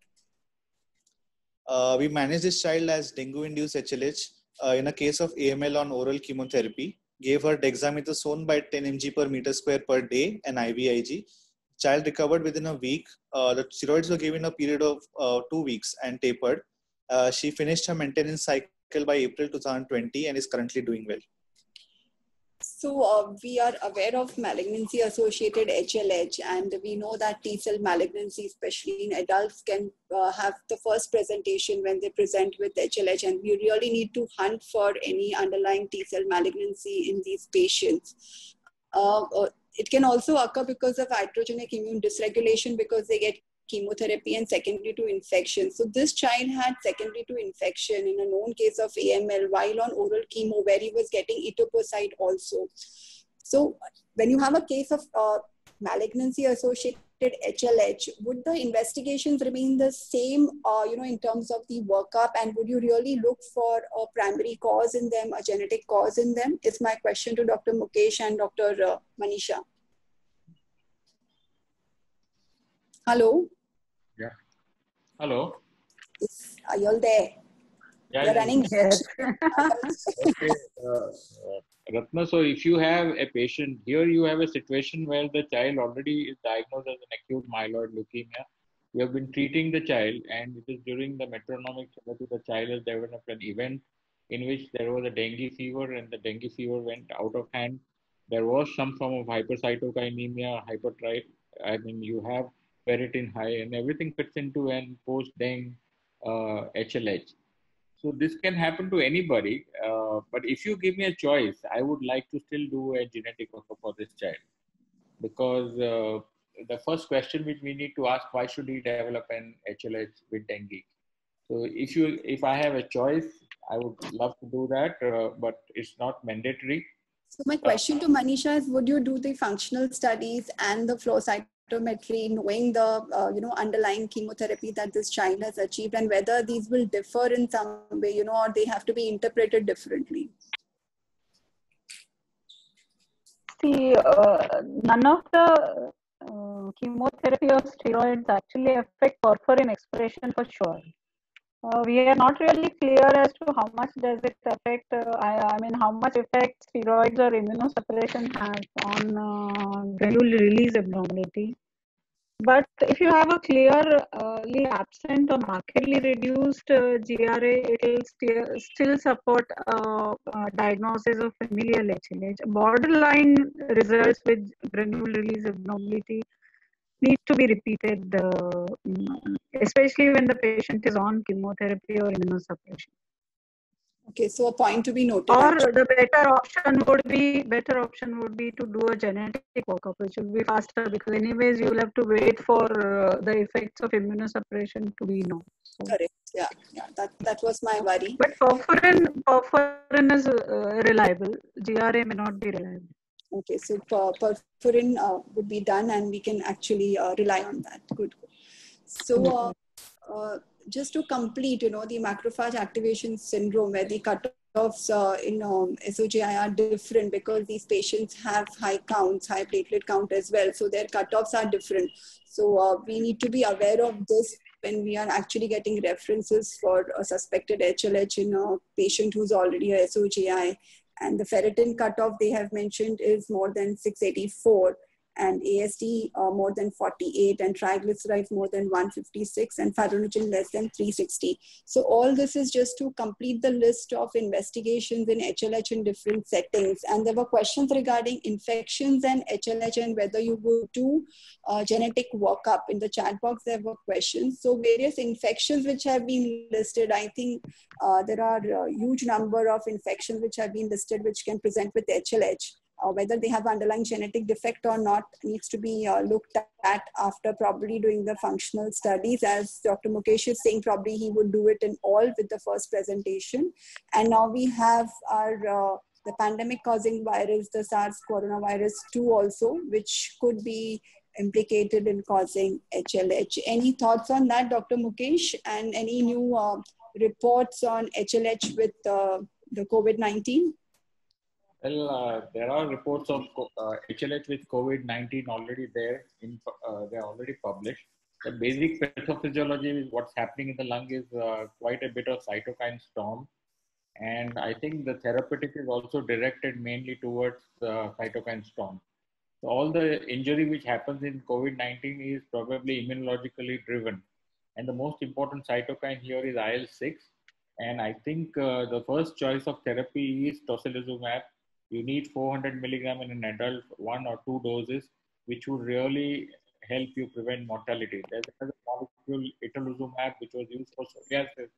We managed this child as dengue-induced HLH in a case of AML on oral chemotherapy. Gave her dexamethasone by 10 mg per meter square per day and IVIG. Child recovered within a week. The steroids were given a period of 2 weeks and tapered. She finished her maintenance cycle cycle by April 2020 and is currently doing well. So we are aware of malignancy-associated HLH, and we know that T-cell malignancy, especially in adults, can have the first presentation when they present with HLH, and we really need to hunt for any underlying T-cell malignancy in these patients. It can also occur because of iatrogenic immune dysregulation because they get chemotherapy and secondary to infection. So this child had secondary to infection in a known case of AML while on oral chemo where he was getting etoposide also. So when you have a case of malignancy associated HLH, would the investigations remain the same, in terms of the workup, and would you really look for a primary cause in them, a genetic cause in them? Is my question to Dr. Mukesh and Dr. Manisha. Hello. Yeah. Hello. Are you all there? Yeah, you're running. Yes. Okay. Ratna, so if you have a patient, here you have a situation where the child already is diagnosed as an acute myeloid leukemia. You have been treating the child, and it is during the metronomic therapy the child has developed an event in which there was a dengue fever, and the dengue fever went out of hand. There was some form of hypercytokainemia, you have ferritin high, and everything fits into an post-dengue HLH. So this can happen to anybody, but if you give me a choice, I would like to still do a genetic workup for this child, because the first question which we need to ask, why should he develop an HLH with dengue? So if I have a choice, I would love to do that, but it's not mandatory. So my question to Manisha is, would you do the functional studies and the flow cytometry, knowing the underlying chemotherapy that this child has achieved, and whether these will differ in some way, or they have to be interpreted differently? See, none of the chemotherapy or steroids actually affect perforin expression for sure. We are not really clear as to how much does it affect, how much effect steroids or immunosuppression has on granule release abnormality. But if you have a clearly absent or markedly reduced GRA, it will still support diagnosis of familial HLH. Borderline results with granule release abnormality need to be repeated, especially when the patient is on chemotherapy or immunosuppression. Okay, so a point to be noted. Or the better option would be to do a genetic workup, which will be faster, because anyways you will have to wait for the effects of immunosuppression to be known. So, correct. Yeah. That was my worry. but perforin is reliable. GRA may not be reliable. Okay, so perforin would be done, and we can actually rely on that. Good. So just to complete, the macrophage activation syndrome, where the cutoffs in SOGI are different because these patients have high counts, high platelet count as well. So their cutoffs are different. So we need to be aware of this when we are actually getting references for a suspected HLH in a patient who's already a SOGI. And the ferritin cutoff they have mentioned is more than 684, and AST more than 48, and triglycerides more than 156, and fibrinogen less than 360. So all this is just to complete the list of investigations in HLH in different settings. And there were questions regarding infections and HLH and whether you would do genetic workup. In the chat box, there were questions. So various infections which have been listed, I think there are a huge number of infections which have been listed which can present with HLH. Whether they have underlying genetic defect or not needs to be looked at after probably doing the functional studies. As Dr. Mukesh is saying, probably he would do it in all with the first presentation. And now we have our the pandemic causing virus, the SARS coronavirus 2 also, which could be implicated in causing HLH. Any thoughts on that, Dr. Mukesh? And any new reports on HLH with the COVID-19? Well, there are reports of HLH with COVID-19 already there. They're already published. The basic pathophysiology is what's happening in the lung is quite a bit of cytokine storm. And I think the therapeutic is also directed mainly towards cytokine storm. So all the injury which happens in COVID-19 is probably immunologically driven. And the most important cytokine here is IL-6. And I think the first choice of therapy is tocilizumab. You need 400 milligram in an adult, 1 or 2 doses, which would really help you prevent mortality. There's another molecule, itolizumab, which was used for psoriasis,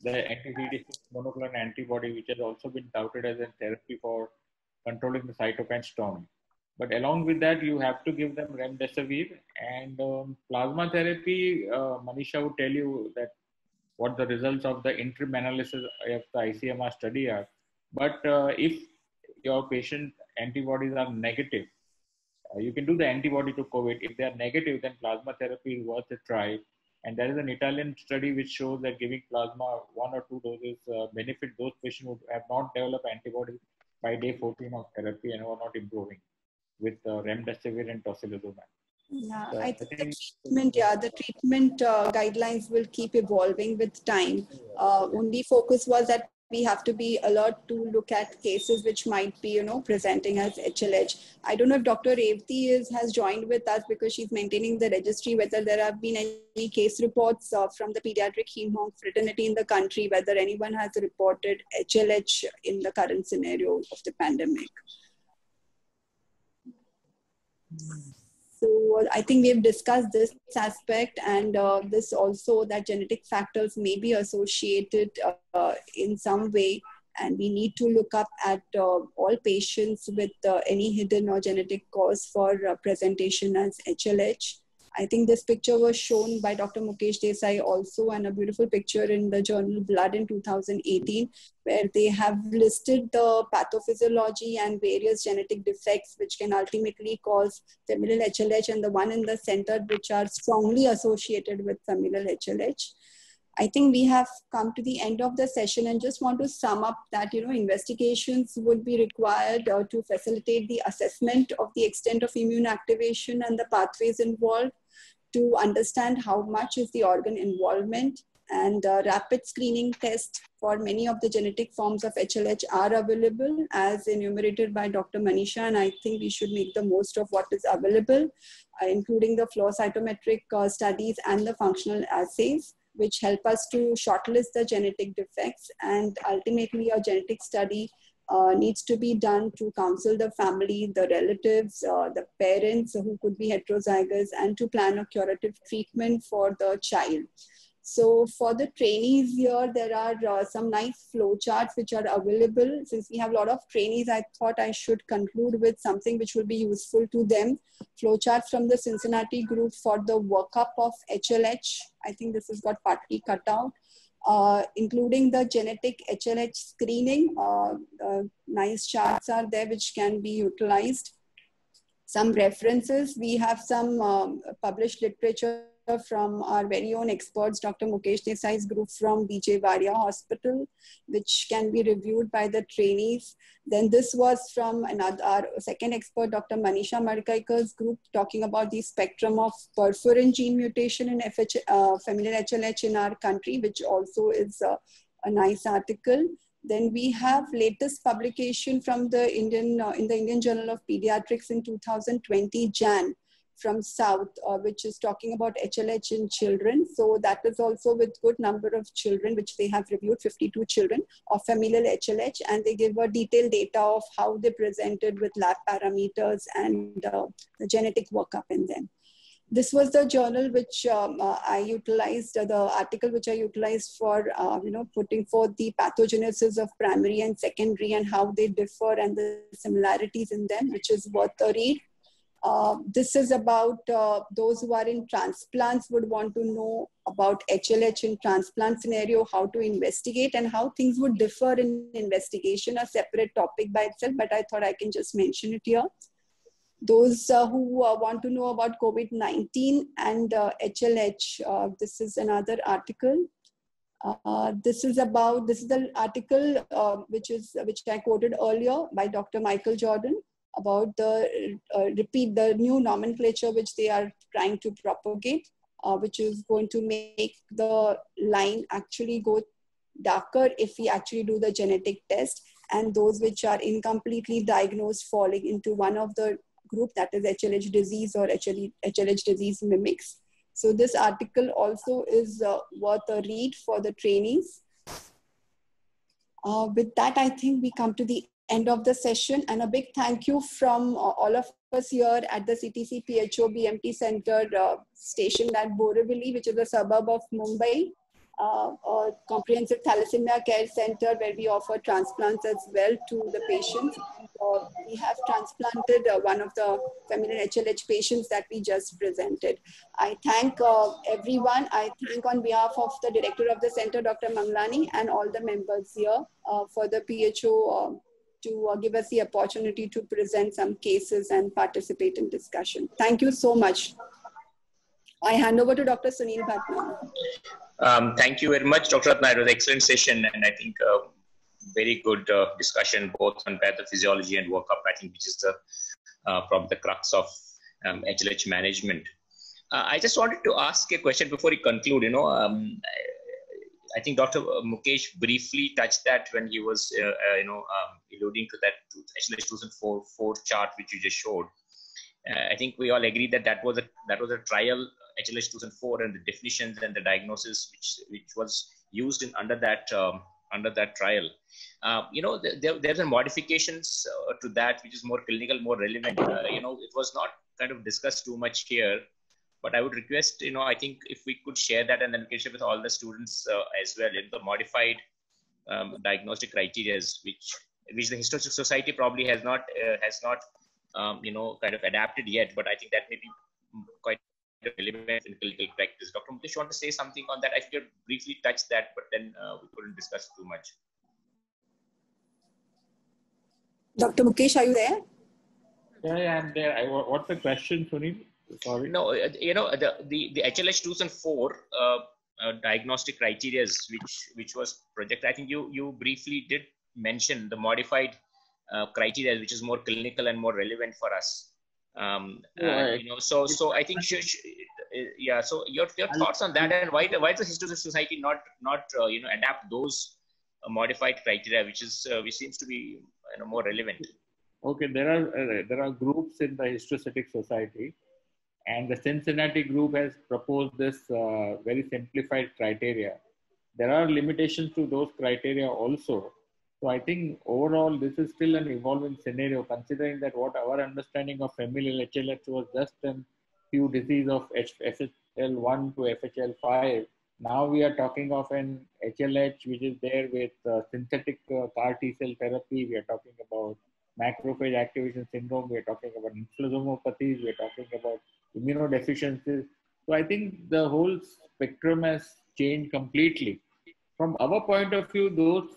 the anti-CD6 monoclonal antibody, which has also been touted as a therapy for controlling the cytokine storm. But along with that, you have to give them remdesivir and plasma therapy. Manisha would tell you that what the results of the interim analysis of the ICMR study are. But if your patient antibodies are negative, you can do the antibody to COVID. If they are negative, then plasma therapy is worth a try. And there is an Italian study which shows that giving plasma 1 or 2 doses benefit those patients who have not developed antibodies by day 14 of therapy and who are not improving with remdesivir and tocilizumab. Yeah, So I think the treatment guidelines will keep evolving with time. Only focus was that we have to be alert to look at cases which might be, presenting as HLH. I don't know if Dr. Revati has joined with us because she's maintaining the registry, whether there have been any case reports from the pediatric hem-onc fraternity in the country, whether anyone has reported HLH in the current scenario of the pandemic. So I think we've discussed this aspect, and this also that genetic factors may be associated in some way, and we need to look up at all patients with any hidden or genetic cause for presentation as HLH. I think this picture was shown by Dr. Mukesh Desai also, and a beautiful picture in the journal Blood in 2018, where they have listed the pathophysiology and various genetic defects which can ultimately cause familial HLH, and the one in the center which are strongly associated with familial HLH. I think we have come to the end of the session and just want to sum up that, investigations would be required to facilitate the assessment of the extent of immune activation and the pathways involved, to understand how much is the organ involvement, and rapid screening tests for many of the genetic forms of HLH are available as enumerated by Dr. Manisha, and I think we should make the most of what is available, including the flow cytometric studies and the functional assays, which help us to shortlist the genetic defects. And ultimately a genetic study needs to be done to counsel the family, the relatives, the parents who could be heterozygous, and to plan a curative treatment for the child. So for the trainees here, there are some nice flow charts which are available. Since we have a lot of trainees, I thought I should conclude with something which will be useful to them. Flow charts from the Cincinnati group for the workup of HLH. I think this has got partly cut out. Including the genetic HLH screening. Nice charts are there which can be utilized. Some references, we have some published literature from our very own experts, Dr. Mukesh Desai's group from BJ Varia Hospital, which can be reviewed by the trainees. Then this was from our second expert, Dr. Manisha Madkaikar's group, talking about the spectrum of perforin gene mutation in familial HLH in our country, which also is a nice article. Then we have latest publication from the in the Indian Journal of Pediatrics in 2020, Jan, from South, which is talking about HLH in children. So that is also with good number of children, which they have reviewed, 52 children of familial HLH, and they give a detailed data of how they presented with lab parameters and the genetic workup in them. This was the journal which I utilized, the article which I utilized for, putting forth the pathogenesis of primary and secondary and how they differ and the similarities in them, which is worth a read. This is about those who are in transplants would want to know about HLH in transplant scenario, how to investigate and how things would differ in investigation, a separate topic by itself, but I thought I can just mention it here. Those who want to know about COVID-19 and HLH, this is another article. This is the article which I quoted earlier by Dr. Michael Jordan about the new nomenclature which they are trying to propagate, which is going to make the line actually go darker if we actually do the genetic test, and those which are incompletely diagnosed falling into one of the group, that is HLH disease or HLH disease mimics. So this article also is worth a read for the trainees. With that, I think we come to the end of the session, and a big thank you from all of us here at the CTC PHO BMT Center stationed at Borivali, which is a suburb of Mumbai. A comprehensive thalassemia care center where we offer transplants as well to the patients. We have transplanted one of the feminine HLH patients that we just presented. I thank everyone. I thank on behalf of the director of the center, Dr. Manglani, and all the members here for the PHO to give us the opportunity to present some cases and participate in discussion. Thank you so much. I hand over to Dr. Sunil Bhatnagar. Thank you very much, Dr. Ratna. It was an excellent session, and I think very good discussion both on pathophysiology and workup. I think which is the probably the crux of HLH management. I just wanted to ask a question before we conclude. I think Dr. Mukesh briefly touched that when he was alluding to that HLH 2004 chart which you just showed. I think we all agree that that was a trial HLH 2004 and the definitions and the diagnosis which was used under that trial. There's a modifications to that which is more clinical, more relevant. It was not kind of discussed too much here, but I would request, I think if we could share that and then we can share with all the students as well, the modified diagnostic criteria which the Histopathology Society probably has not kind of adapted yet, but I think that may be quite relevant in clinical practice. Dr. Mukesh, you want to say something on that? I think you briefly touched that, but then we couldn't discuss too much. Dr. Mukesh, are you there? Yeah, I'm there. What's the question, Sunil? Sorry. No, the HLH 2004 diagnostic criteria which was projected. I think you briefly did mention the modified criteria, which is more clinical and more relevant for us. So I think so your thoughts on that, and why does the Histopathology Society not adapt those modified criteria, which seems to be more relevant? Okay, there are groups in the Histopathology Society, and the Cincinnati group has proposed this very simplified criteria. There are limitations to those criteria also. So I think overall this is still an evolving scenario, considering that what our understanding of familial HLH was just a few diseases of FHL1 to FHL5. Now we are talking of an HLH which is there with synthetic CAR T cell therapy. We are talking about macrophage activation syndrome. We are talking about inflammopathies. We are talking about immunodeficiencies. So I think the whole spectrum has changed completely. From our point of view, those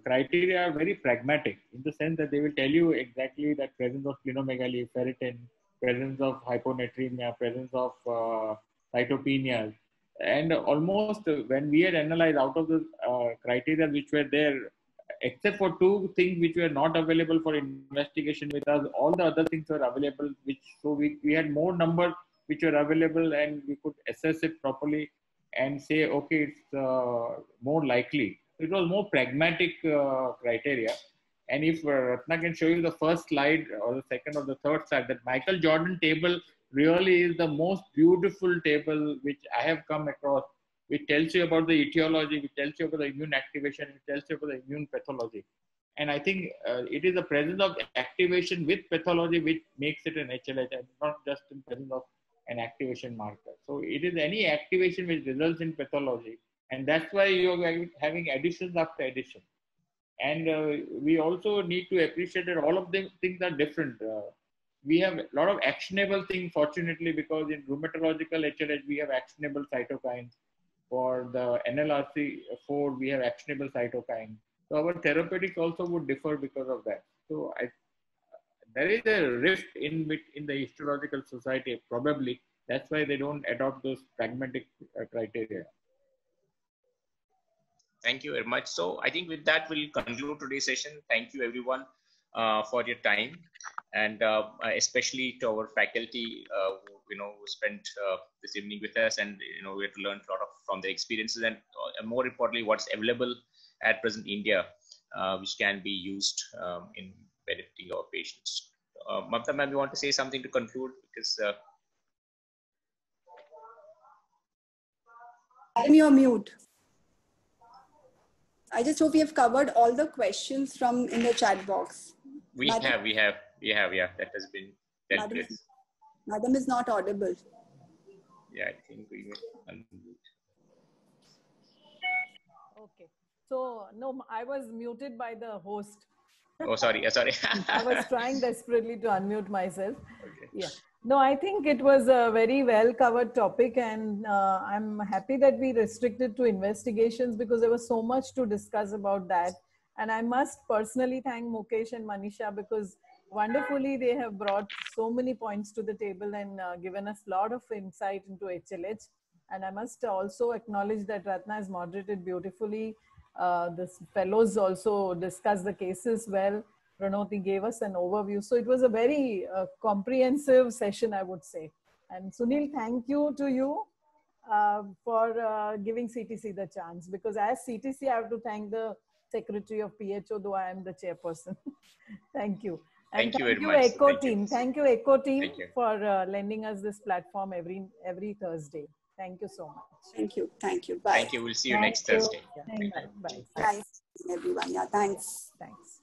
criteria are very pragmatic in the sense that they will tell you exactly that presence of splenomegaly, ferritin, presence of hyponatremia, presence of cytopenias. And almost when we had analyzed out of the criteria which were there, except for two things which were not available for investigation with us, all the other things were available, so we had more numbers which were available and we could assess it properly and say, okay, it's more likely. It was more pragmatic criteria. And if Ratna can show you the first slide or the second or the third slide, that Michael Jordan table really is the most beautiful table which I have come across, which tells you about the etiology, which tells you about the immune activation, which tells you about the immune pathology. And I think it is the presence of activation with pathology which makes it an HLH, and not just in presence of an activation marker. So it is any activation which results in pathology, and that's why you are having additions after addition. And we also need to appreciate that all of them things are different. We have a lot of actionable things, fortunately, because in rheumatological HLH we have actionable cytokines. For the NLRP4 we have actionable cytokines. So our therapeutics also would differ because of that. So there is a rift in the Histological Society, probably. That's why they don't adopt those pragmatic criteria. Thank you very much. So I think with that, we'll conclude today's session. Thank you everyone for your time, and especially to our faculty who spent this evening with us, and we had to learn a lot from their experiences, and more importantly, what's available at present in India, which can be used in benefiting our patients. Mamta ma'am, you want to say something to conclude? Because I'm your mute. I just hope we have covered all the questions from in the chat box. We have, yeah, that has been dealt with. Madam is not audible. Yeah, I think we will unmute. Okay. So, no, I was muted by the host. Oh, sorry. I was trying desperately to unmute myself. Okay. Yeah. No, I think it was a very well covered topic, and I'm happy that we restricted to investigations because there was so much to discuss about that. And I must personally thank Mukesh and Manisha because wonderfully they have brought so many points to the table and given us a lot of insight into HLH. And I must also acknowledge that Ratna has moderated beautifully. The fellows also discussed the cases well. Pranoti gave us an overview. So it was a very comprehensive session, I would say. And Sunil, thank you to you for giving CTC the chance, because as CTC, I have to thank the Secretary of PHO, though I am the chairperson. Thank you. And thank you very much. Echo team. Thank you, Echo team, Thank you. for lending us this platform every Thursday. Thank you so much. Thank you. Thank you. Bye. Thank you. We'll see you next Thursday. Yeah. Bye. Thanks, everyone. Yeah, thanks. Thanks.